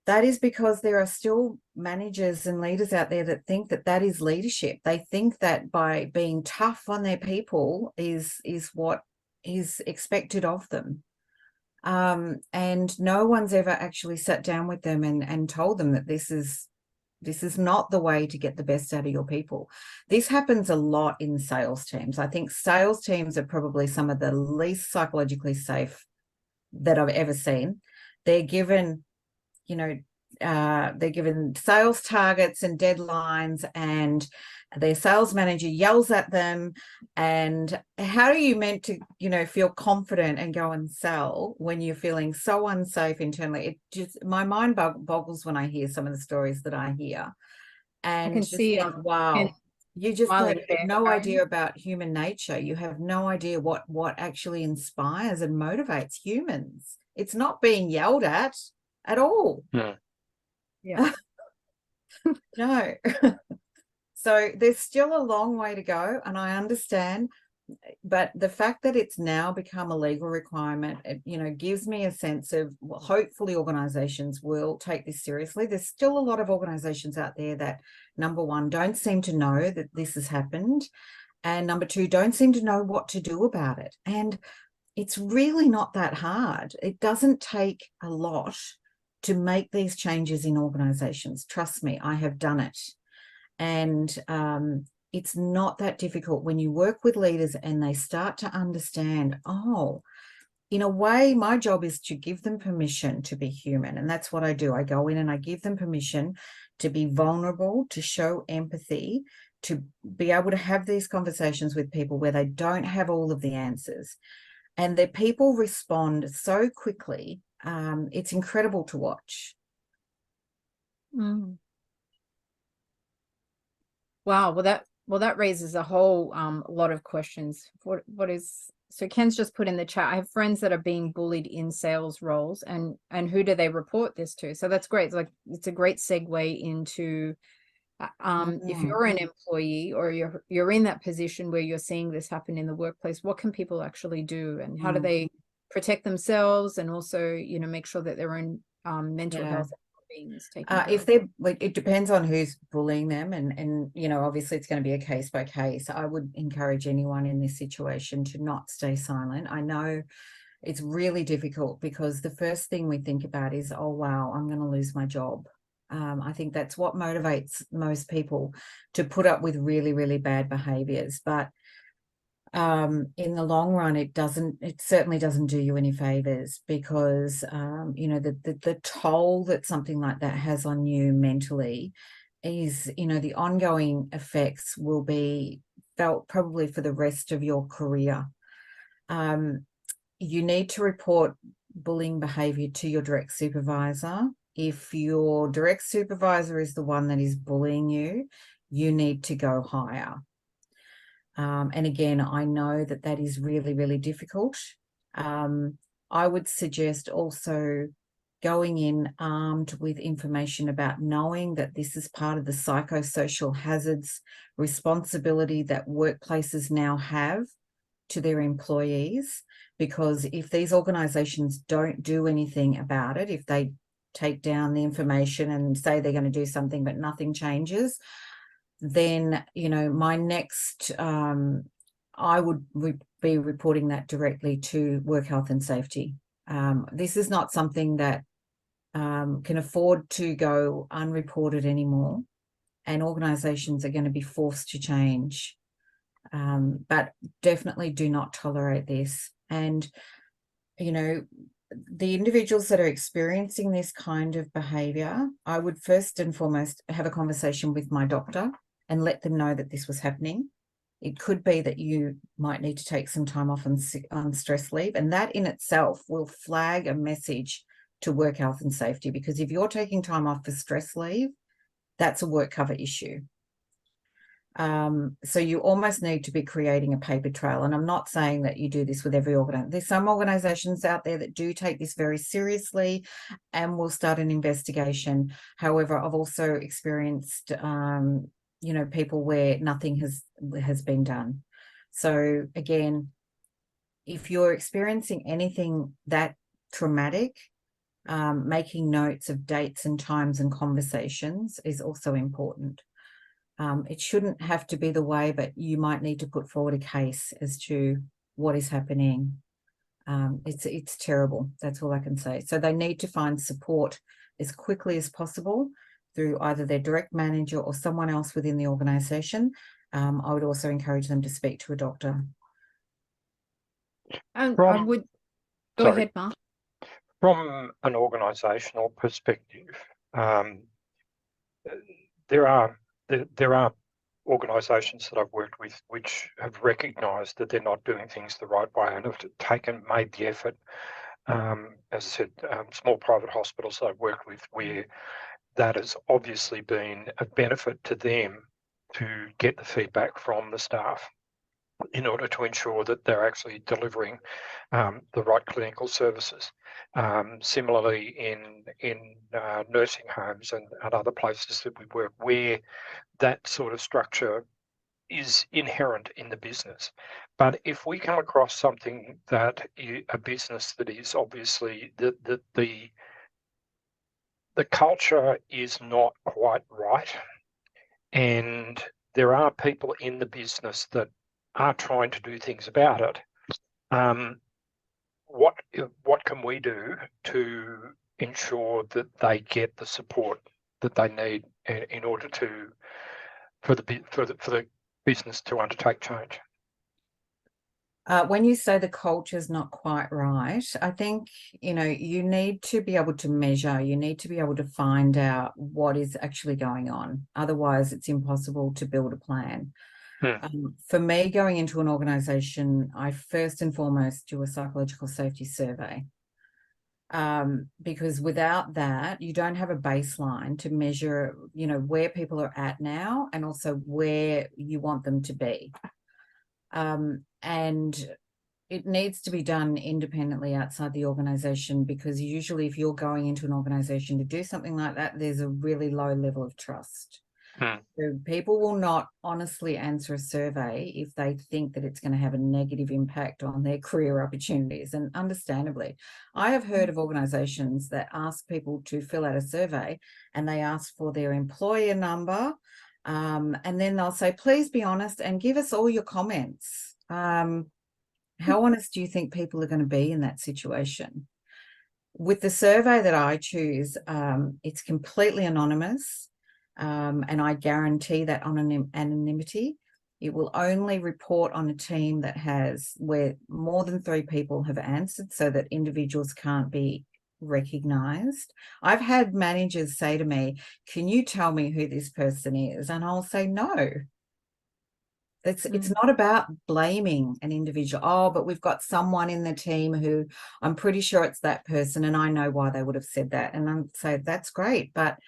C: that is because there are still managers and leaders out there that think that that is leadership. They think that by being tough on their people is what is expected of them. And no one's ever actually sat down with them and told them that this is not the way to get the best out of your people. This happens a lot in sales teams. I think sales teams are probably some of the least psychologically safe that I've ever seen. They're given, they're given sales targets and deadlines, and their sales manager yells at them. And how are you meant to, feel confident and go and sell when you're feeling so unsafe internally? It just, my mind boggles when I hear some of the stories that I hear. And
A: I can
C: just
A: see
C: think, wow, you just have no idea about human nature. You have no idea what actually inspires and motivates humans. It's not being yelled at all.
A: Yeah.
C: No. So there's still a long way to go, and I understand, but the fact that it's now become a legal requirement, it, gives me a sense of, well, hopefully organisations will take this seriously. There's still a lot of organisations out there that, number one, don't seem to know that this has happened, and number two, don't seem to know what to do about it. And it's really not that hard. It doesn't take a lot to make these changes in organisations. Trust me, I have done it. And it's not that difficult when you work with leaders and they start to understand, oh, in a way, my job is to give them permission to be human. And that's what I do. I go in and I give them permission to be vulnerable, to show empathy, to be able to have these conversations with people where they don't have all of the answers. And the people respond so quickly. It's incredible to watch.
A: Wow. Well, that raises a whole lot of questions. So Ken's just put in the chat, I have friends that are being bullied in sales roles, and who do they report this to? So that's great. It's a great segue into if you're an employee or you're in that position where you're seeing this happen in the workplace, what can people actually do, and how do they protect themselves, and also, make sure that their own mental health is taken care
C: if
A: of?
C: they're it depends on who's bullying them, and obviously it's going to be a case by case. I would encourage anyone in this situation to not stay silent. I know it's really difficult because the first thing we think about is, oh wow, I'm going to lose my job. I think that's what motivates most people to put up with really, really bad behaviors. But in the long run, it certainly doesn't do you any favors, because the toll that something like that has on you mentally is, the ongoing effects will be felt probably for the rest of your career. You need to report bullying behaviour to your direct supervisor. If your direct supervisor is the one that is bullying you, you need to go higher. And again, I know that that is really, really difficult. I would suggest also going in armed with information about knowing that this is part of the psychosocial hazards responsibility that workplaces now have to their employees, because if these organizations don't do anything about it, if they take down the information and say they're going to do something but nothing changes, then, you know, my next, I would be reporting that directly to Work Health and Safety. This is not something that can afford to go unreported anymore, and organizations are going to be forced to change. But definitely do not tolerate this. And, you know, the individuals that are experiencing this kind of behavior, I would first and foremost have a conversation with my doctor and let them know that this was happening. It could be that you might need to take some time off on stress leave, and that in itself will flag a message to Work Health and Safety, because if you're taking time off for stress leave, that's a work cover issue. So you almost need to be creating a paper trail. And I'm not saying that you do this with every organization. There's some organizations out there that do take this very seriously and will start an investigation. However, I've also experienced, you know, people where nothing has been done. So again, if you're experiencing anything that traumatic, making notes of dates and times and conversations is also important. It shouldn't have to be the way, but you might need to put forward a case as to what is happening. It's terrible. That's all I can say. So they need to find support as quickly as possible through either their direct manager or someone else within the organisation. I would also encourage them to speak to a doctor.
A: I would go ahead, Mark.
E: From an organisational perspective, there are organisations that I've worked with which have recognised that they're not doing things the right way and have made the effort. As I said, small private hospitals that I've worked with where that has obviously been a benefit to them to get the feedback from the staff in order to ensure that they're actually delivering the right clinical services. Similarly, in nursing homes and other places that we work where that sort of structure is inherent in the business. But if we come across something that a business that is obviously the culture is not quite right, and there are people in the business that are trying to do things about it, what can we do to ensure that they get the support that they need in order for the business to undertake change?
C: When you say the culture is not quite right, I think, you know, you need to be able to measure, you need to be able to find out what is actually going on. Otherwise, it's impossible to build a plan. For me, going into an organisation, I first and foremost do a psychological safety survey, because without that, you don't have a baseline to measure, you know, where people are at now and also where you want them to be. And it needs to be done independently outside the organisation, because usually if you're going into an organisation to do something like that, there's a really low level of trust. So people will not honestly answer a survey if they think that it's going to have a negative impact on their career opportunities. And understandably, I have heard of organisations that ask people to fill out a survey and they ask for their employer number, and then they'll say, please be honest and give us all your comments. How honest do you think people are going to be in that situation? With the survey that I choose, it's completely anonymous. And I guarantee that anonymity. It will only report on a team that where more than 3 people have answered, so that individuals can't be recognised. I've had managers say to me, can you tell me who this person is? And I'll say, no. It's not about blaming an individual. Oh, but we've got someone in the team who I'm pretty sure it's that person, and I know why they would have said that. And I'm saying that's great, but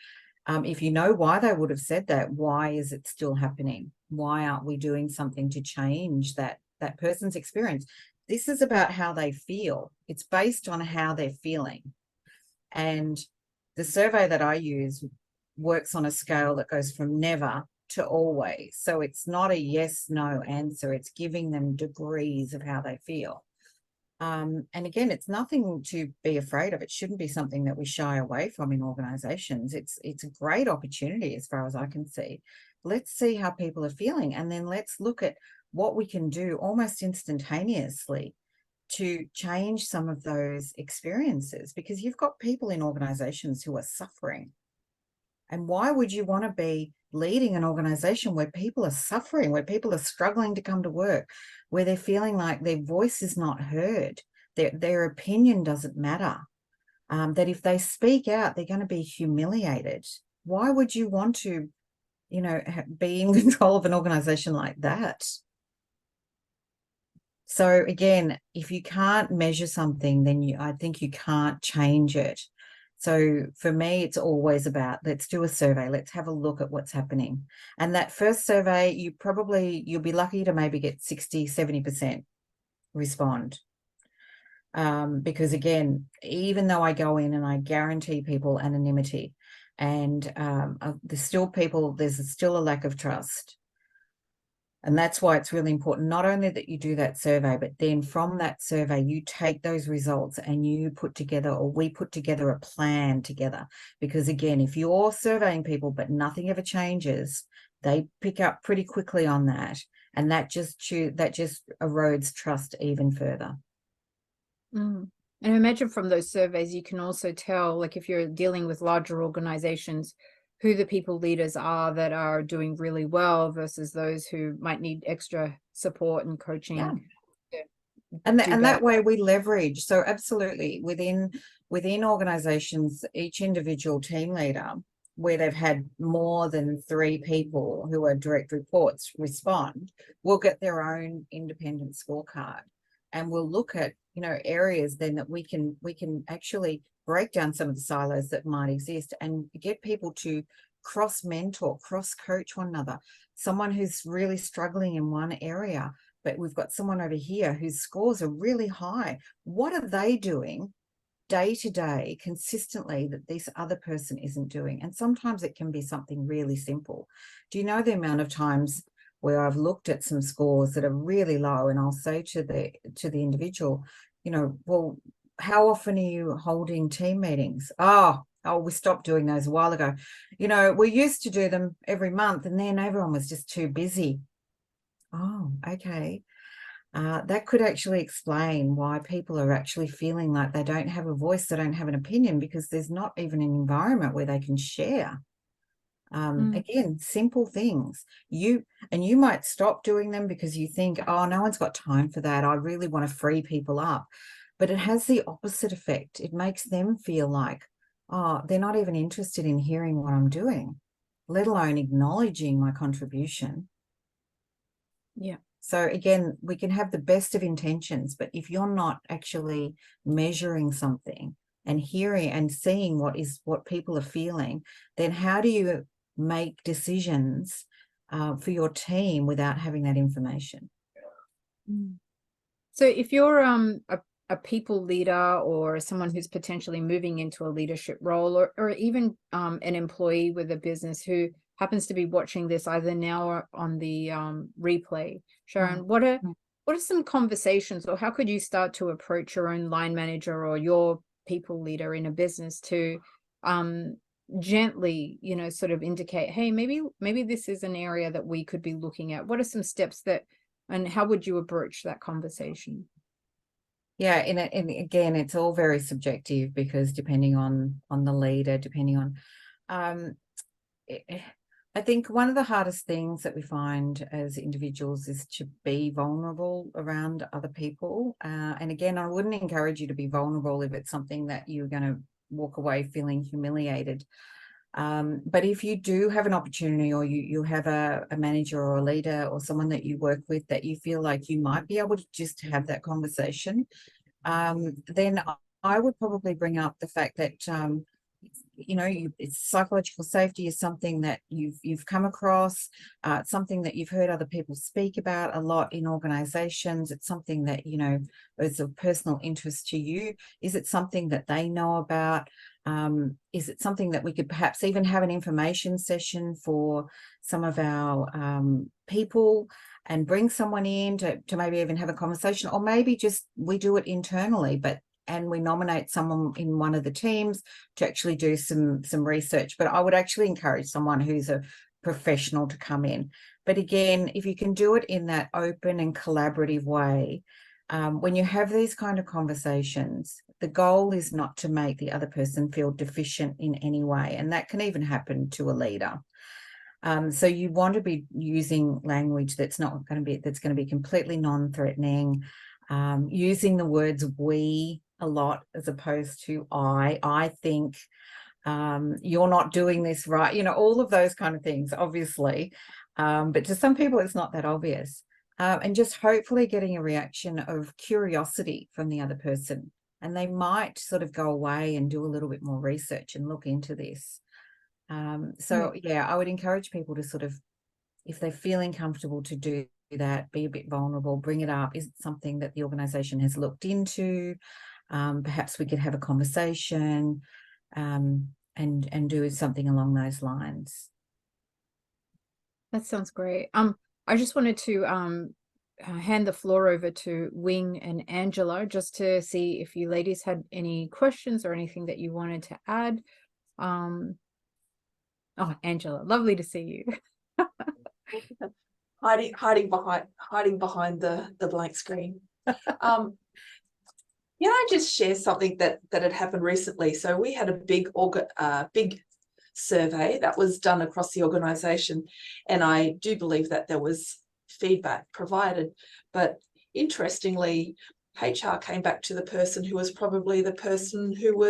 C: if you know why they would have said that, why is it still happening? Why aren't we doing something to change that person's experience? This is about how they feel. It's based on how they're feeling. And the survey that I use works on a scale that goes from never to always. So it's not a yes, no answer. It's giving them degrees of how they feel. And again, it's nothing to be afraid of. It shouldn't be something that we shy away from in organizations. It's a great opportunity as far as I can see. Let's see how people are feeling, and then let's look at what we can do almost instantaneously to change some of those experiences, because you've got people in organizations who are suffering. And why would you want to be leading an organization where people are suffering, where people are struggling to come to work, where they're feeling like their voice is not heard, their opinion doesn't matter, that if they speak out, they're going to be humiliated? Why would you want to, be in control of an organization like that? So again, if you can't measure something, then I think you can't change it. So for me, it's always about, let's do a survey. Let's have a look at what's happening. And that first survey, you'll be lucky to maybe get 60, 70% respond. Because again, even though I go in and I guarantee people anonymity, and there's still a lack of trust. And that's why it's really important, not only that you do that survey, but then from that survey, you take those results and we put together a plan together. Because again, if you're surveying people, but nothing ever changes, they pick up pretty quickly on that. And that just erodes trust even further.
A: And I imagine from those surveys, you can also tell, like if you're dealing with larger organizations, who the people leaders are that are doing really well versus those who might need extra support and coaching.
C: Yeah. And that way we leverage. So absolutely, within organizations, each individual team leader, where they've had more than 3 people who are direct reports respond, will get their own independent scorecard. And we'll look at, areas then that we can actually break down some of the silos that might exist and get people to cross-mentor, cross-coach one another. Someone who's really struggling in one area, but we've got someone over here whose scores are really high. What are they doing day to day consistently that this other person isn't doing? And sometimes it can be something really simple. Do you know the amount of times where I've looked at some scores that are really low, and I'll say to the individual, well, how often are you holding team meetings? Oh, we stopped doing those a while ago. We used to do them every month, and then everyone was just too busy. Oh, okay. That could actually explain why people are actually feeling like they don't have a voice, they don't have an opinion, because there's not even an environment where they can share. Again, simple things. You might stop doing them because you think, oh, no one's got time for that. I really want to free people up. But it has the opposite effect. It makes them feel like, oh, they're not even interested in hearing what I'm doing, let alone acknowledging my contribution.
A: Yeah.
C: So again, we can have the best of intentions, but if you're not actually measuring something and hearing and seeing what people are feeling, then how do you make decisions for your team without having that information?
A: So if you're a people leader or someone who's potentially moving into a leadership role, or even an employee with a business who happens to be watching this either now or on the replay, Sharon, what are some conversations, or how could you start to approach your own line manager or your people leader in a business to gently, sort of indicate, hey, maybe this is an area that we could be looking at? What are some steps and how would you approach that conversation?
C: Yeah, and again, it's all very subjective, because depending on the leader, depending on, I think one of the hardest things that we find as individuals is to be vulnerable around other people. And again, I wouldn't encourage you to be vulnerable if it's something that you're going to walk away feeling humiliated. But if you do have an opportunity, or you have a manager or a leader or someone that you work with that you feel like you might be able to just have that conversation, then I would probably bring up the fact that it's psychological safety is something that you've come across. It's something that you've heard other people speak about a lot in organizations. It's something that is of personal interest to you. Is it something that they know about? Is it something that we could perhaps even have an information session for some of our people, and bring someone in to maybe even have a conversation, or maybe just we do it internally, and we nominate someone in one of the teams to actually do some research. But I would actually encourage someone who's a professional to come in. But again, if you can do it in that open and collaborative way, when you have these kind of conversations, the goal is not to make the other person feel deficient in any way. And that can even happen to a leader. So you want to be using language that's going to be completely non-threatening, using the words we a lot as opposed to I think, you're not doing this right, all of those kind of things, obviously. But to some people, it's not that obvious. And just hopefully getting a reaction of curiosity from the other person. And they might sort of go away and do a little bit more research and look into this. Yeah, I would encourage people to sort of, if they're feeling comfortable to do that, be a bit vulnerable, bring it up. Is it something that the organisation has looked into? Perhaps we could have a conversation and do something along those lines.
A: That sounds great. I just wanted to hand the floor over to Wing and Angela just to see if you ladies had any questions or anything that you wanted to add. Oh, Angela, lovely to see you.
F: hiding behind the blank screen. Can I just share something that had happened recently? So we had a big survey that was done across the organisation, and I do believe that there was feedback provided. But interestingly, HR came back to the person who was probably the person who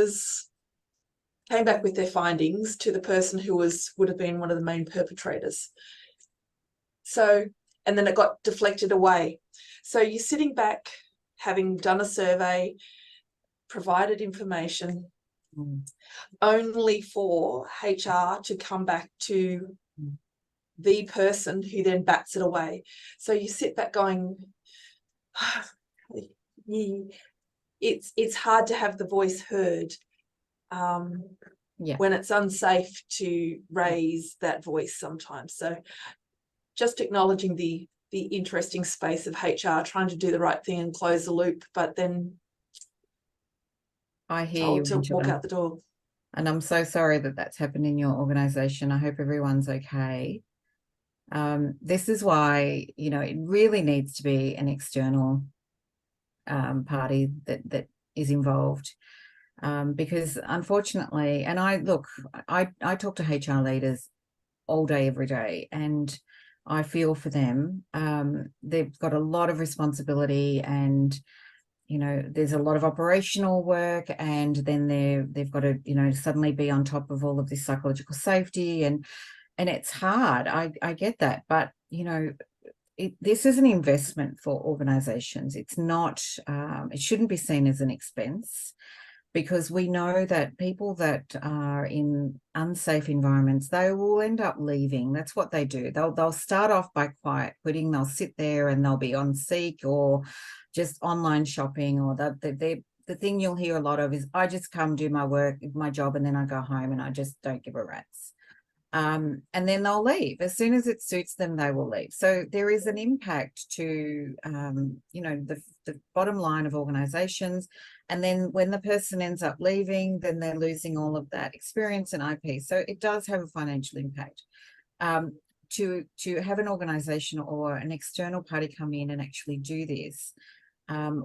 F: came back with their findings to the person who would have been one of the main perpetrators. So, and then it got deflected away. So you're sitting back, having done a survey, provided information, only for HR to come back to the person who then bats it away. So you sit back going, it's hard to have the voice heard when it's unsafe to raise that voice sometimes. So just acknowledging the interesting space of HR trying to do the right thing and close the loop, but then
C: I hear you,
F: to walk out the door.
C: And I'm so sorry that that's happened in your organisation. I hope everyone's okay. This is why, it really needs to be an external party that is involved. Because unfortunately, and I talk to HR leaders all day, every day, and I feel for them. They've got a lot of responsibility, and there's a lot of operational work, and then they've got to suddenly be on top of all of this psychological safety, and it's hard. I get that, but this is an investment for organizations. It's not, it shouldn't be seen as an expense, because we know that people that are in unsafe environments, they will end up leaving. That's what they do. They'll start off by quiet quitting. They'll sit there and they'll be on Seek or just online shopping, or the thing you'll hear a lot of is, I just come do my work, my job, and then I go home and I just don't give a rat's. And then they'll leave. As soon as it suits them, they will leave. So there is an impact to, the bottom line of organizations. And then when the person ends up leaving, then they're losing all of that experience and IP. So it does have a financial impact. To have an organization or an external party come in and actually do this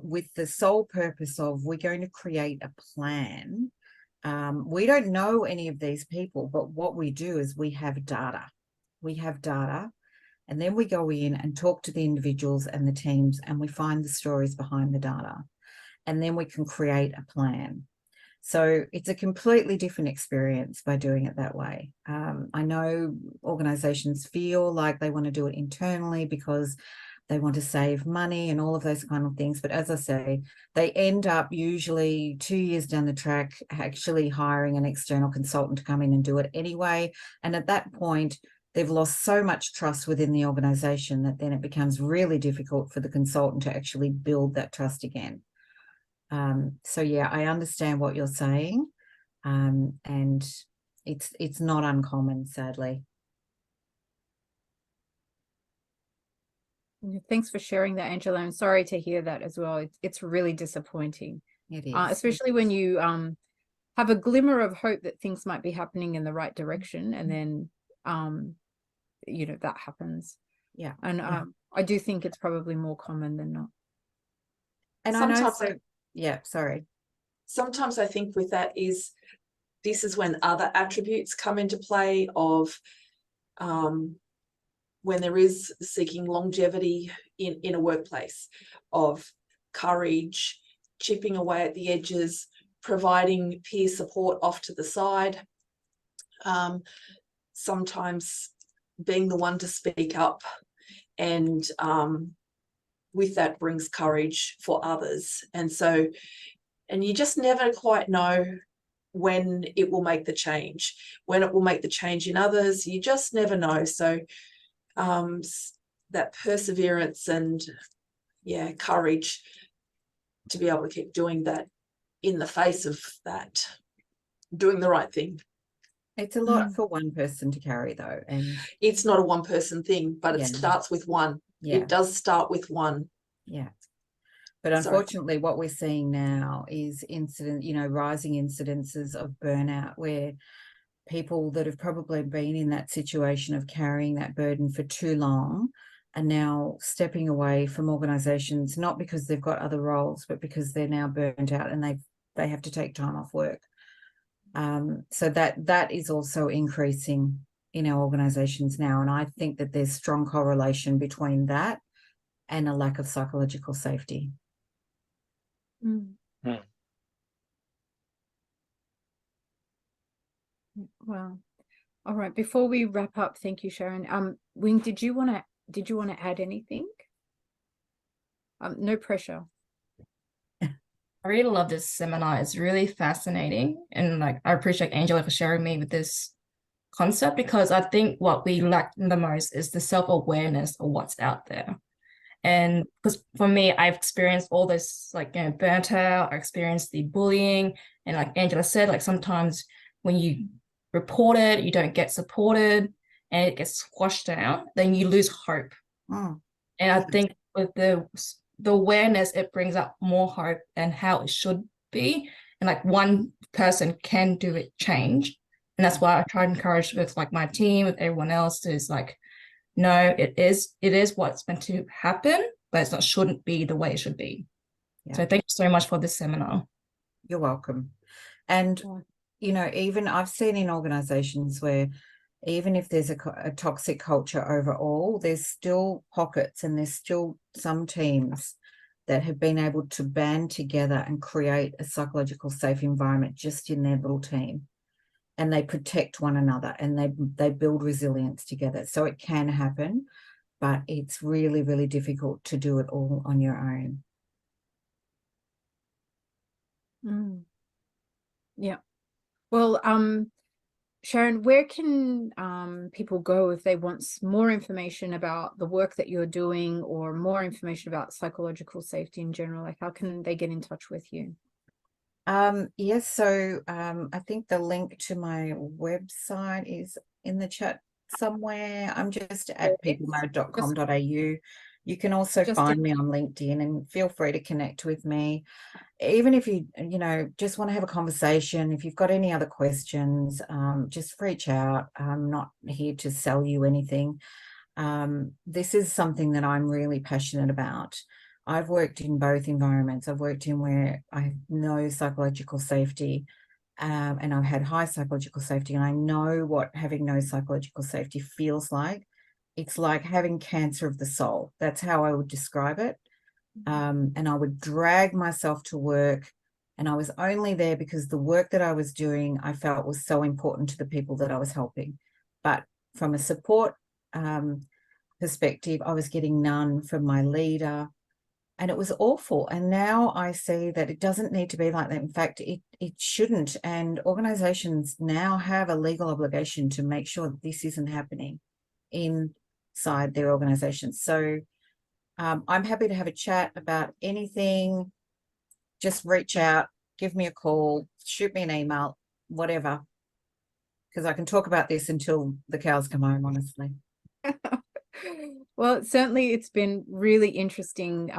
C: with the sole purpose of, we're going to create a plan. We don't know any of these people, but what we do is we have data. And then we go in and talk to the individuals and the teams, and we find the stories behind the data. And then we can create a plan. So it's a completely different experience by doing it that way. I know organizations feel like they want to do it internally because they want to save money and all of those kind of things. But as I say, they end up usually 2 years down the track actually hiring an external consultant to come in and do it anyway. And at that point, they've lost so much trust within the organization that then it becomes really difficult for the consultant to actually build that trust again. So yeah, I understand what you're saying, and it's not uncommon, sadly.
A: Thanks for sharing that, Angela. I'm sorry to hear that as well. It's really disappointing,
C: It is.
A: especially when you have a glimmer of hope that things might be happening in the right direction, and then you know, that happens.
C: Yeah.
A: And I do think it's probably more common than not.
C: And I know,
F: Sometimes
C: yeah, sorry.
F: Sometimes I think with that this is when other attributes come into play of when there is seeking longevity in a workplace, of courage, chipping away at the edges, providing peer support off to the side, sometimes being the one to speak up, and with that brings courage for others. And so, and you just never quite know when it will make the change, when it will make the change in others. You just never know. So that perseverance and courage to be able to keep doing that in the face of that, doing the right thing.
C: It's a lot for one person to carry, though, and
F: It's not a one person thing, but it starts with one.
C: Yeah.
F: It does start with one.
C: Yeah. But unfortunately, what we're seeing now is rising incidences of burnout, where people that have probably been in that situation of carrying that burden for too long are now stepping away from organizations, not because they've got other roles, but because they're now burnt out and they have to take time off work. So that is also increasing in our organizations now. And I think that there's strong correlation between that and a lack of psychological safety.
A: Wow. All right. Before we wrap up, thank you, Sharon. Wing, did you want to add anything? No pressure.
G: I really love this seminar. It's really fascinating. And like, I appreciate Angela for sharing me with this concept, because I think what we lack the most is the self-awareness of what's out there. And because for me, I've experienced all this, like, burnt out, I experienced the bullying. And like Angela said, like sometimes when you report it, you don't get supported and it gets squashed down, then you lose hope. And I think with the awareness, it brings up more hope and how it should be. And like one person can do it change. And that's why I try to encourage with like my team, with everyone else, is like, no, it is what's meant to happen, but shouldn't be the way it should be. Yeah. So thank you so much for this seminar.
C: You're welcome. And, even I've seen in organizations where even if there's a toxic culture overall, there's still pockets and there's still some teams that have been able to band together and create a psychological safe environment just in their little team. And they protect one another and they build resilience together. So it can happen, but it's really, really difficult to do it all on your own.
A: Yeah. Well, Sharon, where can people go if they want more information about the work that you're doing, or more information about psychological safety in general? Like, how can they get in touch with you?
C: Yes, so I think the link to my website is in the chat somewhere. I'm just at peoplemode.com.au. You can also find me on LinkedIn, and feel free to connect with me. Even if you just want to have a conversation, if you've got any other questions, just reach out. I'm not here to sell you anything. This is something that I'm really passionate about. I've worked in both environments. I've worked in where I know psychological safety, and I've had high psychological safety, and I know what having no psychological safety feels like. It's like having cancer of the soul. That's how I would describe it. And I would drag myself to work And I was only there because the work that I was doing, I felt was so important to the people that I was helping. But from a support perspective, I was getting none from my leader. And it was awful. And now I see that it doesn't need to be like that. In fact, it shouldn't. And organizations now have a legal obligation to make sure that this isn't happening inside their organizations. So I'm happy to have a chat about anything. Just reach out, give me a call, shoot me an email, whatever. Because I can talk about this until the cows come home, honestly.
A: Well, certainly it's been really interesting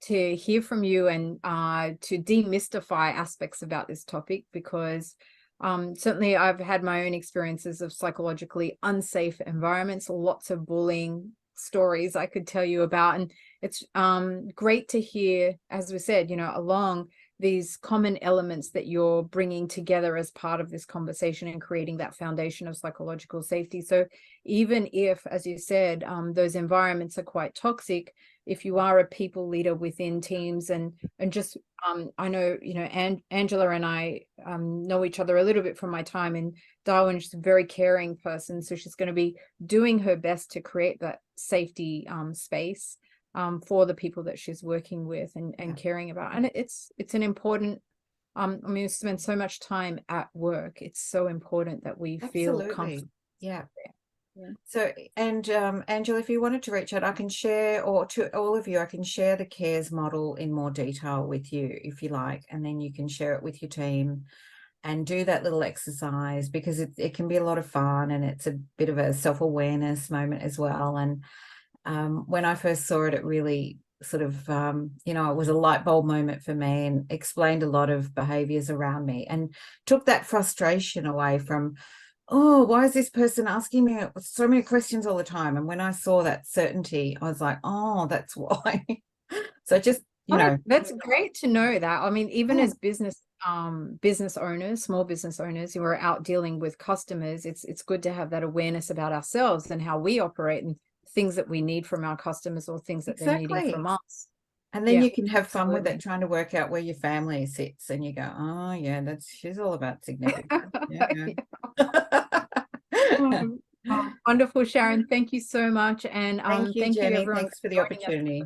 A: to hear from you and to demystify aspects about this topic, because certainly I've had my own experiences of psychologically unsafe environments, lots of bullying stories I could tell you about. And it's great to hear, as we said, along these common elements that you're bringing together as part of this conversation and creating that foundation of psychological safety. So even if, as you said, those environments are quite toxic, if you are a people leader within teams and just, I know, Angela and I know each other a little bit from my time in Darwin. She's a very caring person. So she's going to be doing her best to create that safety space for the people that she's working with and caring about. And it's an important, we spend so much time at work. It's so important that we feel comfortable.
C: Yeah. So, and Angela, if you wanted to reach out, I can share, or to all of you, I can share the CARES model in more detail with you if you like, and then you can share it with your team and do that little exercise, because it can be a lot of fun and it's a bit of a self-awareness moment as well. And when I first saw it, it really sort of, it was a light bulb moment for me and explained a lot of behaviors around me and took that frustration away from, oh, why is this person asking me so many questions all the time? And when I saw that certainty, I was like, oh, that's why. So just,
A: that's great to know that. I mean, even as business owners, small business owners who are out dealing with customers, it's good to have that awareness about ourselves and how we operate and things that we need from our customers or things that they're needing from us.
C: And then you can have fun with it, trying to work out where your family sits, and you go, oh yeah, she's all about significance.
A: Wonderful, Sharon. Thank you so much. And
C: thank you, Jenny.
A: everyone.
C: Thanks for the opportunity.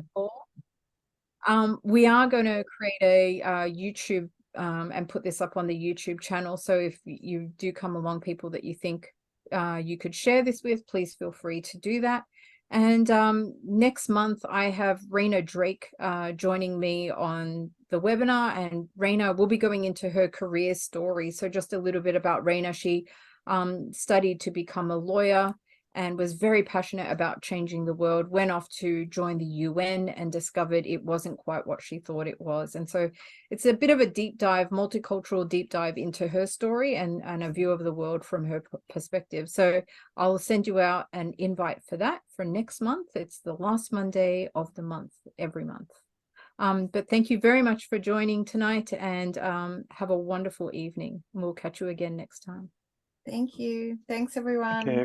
A: We are going to create a YouTube and put this up on the YouTube channel. So if you do come along people that you think you could share this with, please feel free to do that. And next month, I have Raina Drake joining me on the webinar, and Raina will be going into her career story. So just a little bit about Raina. She studied to become a lawyer and was very passionate about changing the world, went off to join the UN and discovered it wasn't quite what she thought it was. And so it's a bit of a deep dive, multicultural deep dive into her story and a view of the world from her perspective. So I'll send you out an invite for that for next month. It's the last Monday of the month, every month. But thank you very much for joining tonight, and have a wonderful evening. We'll catch you again next time.
C: Thank you. Thanks, everyone.
E: Okay.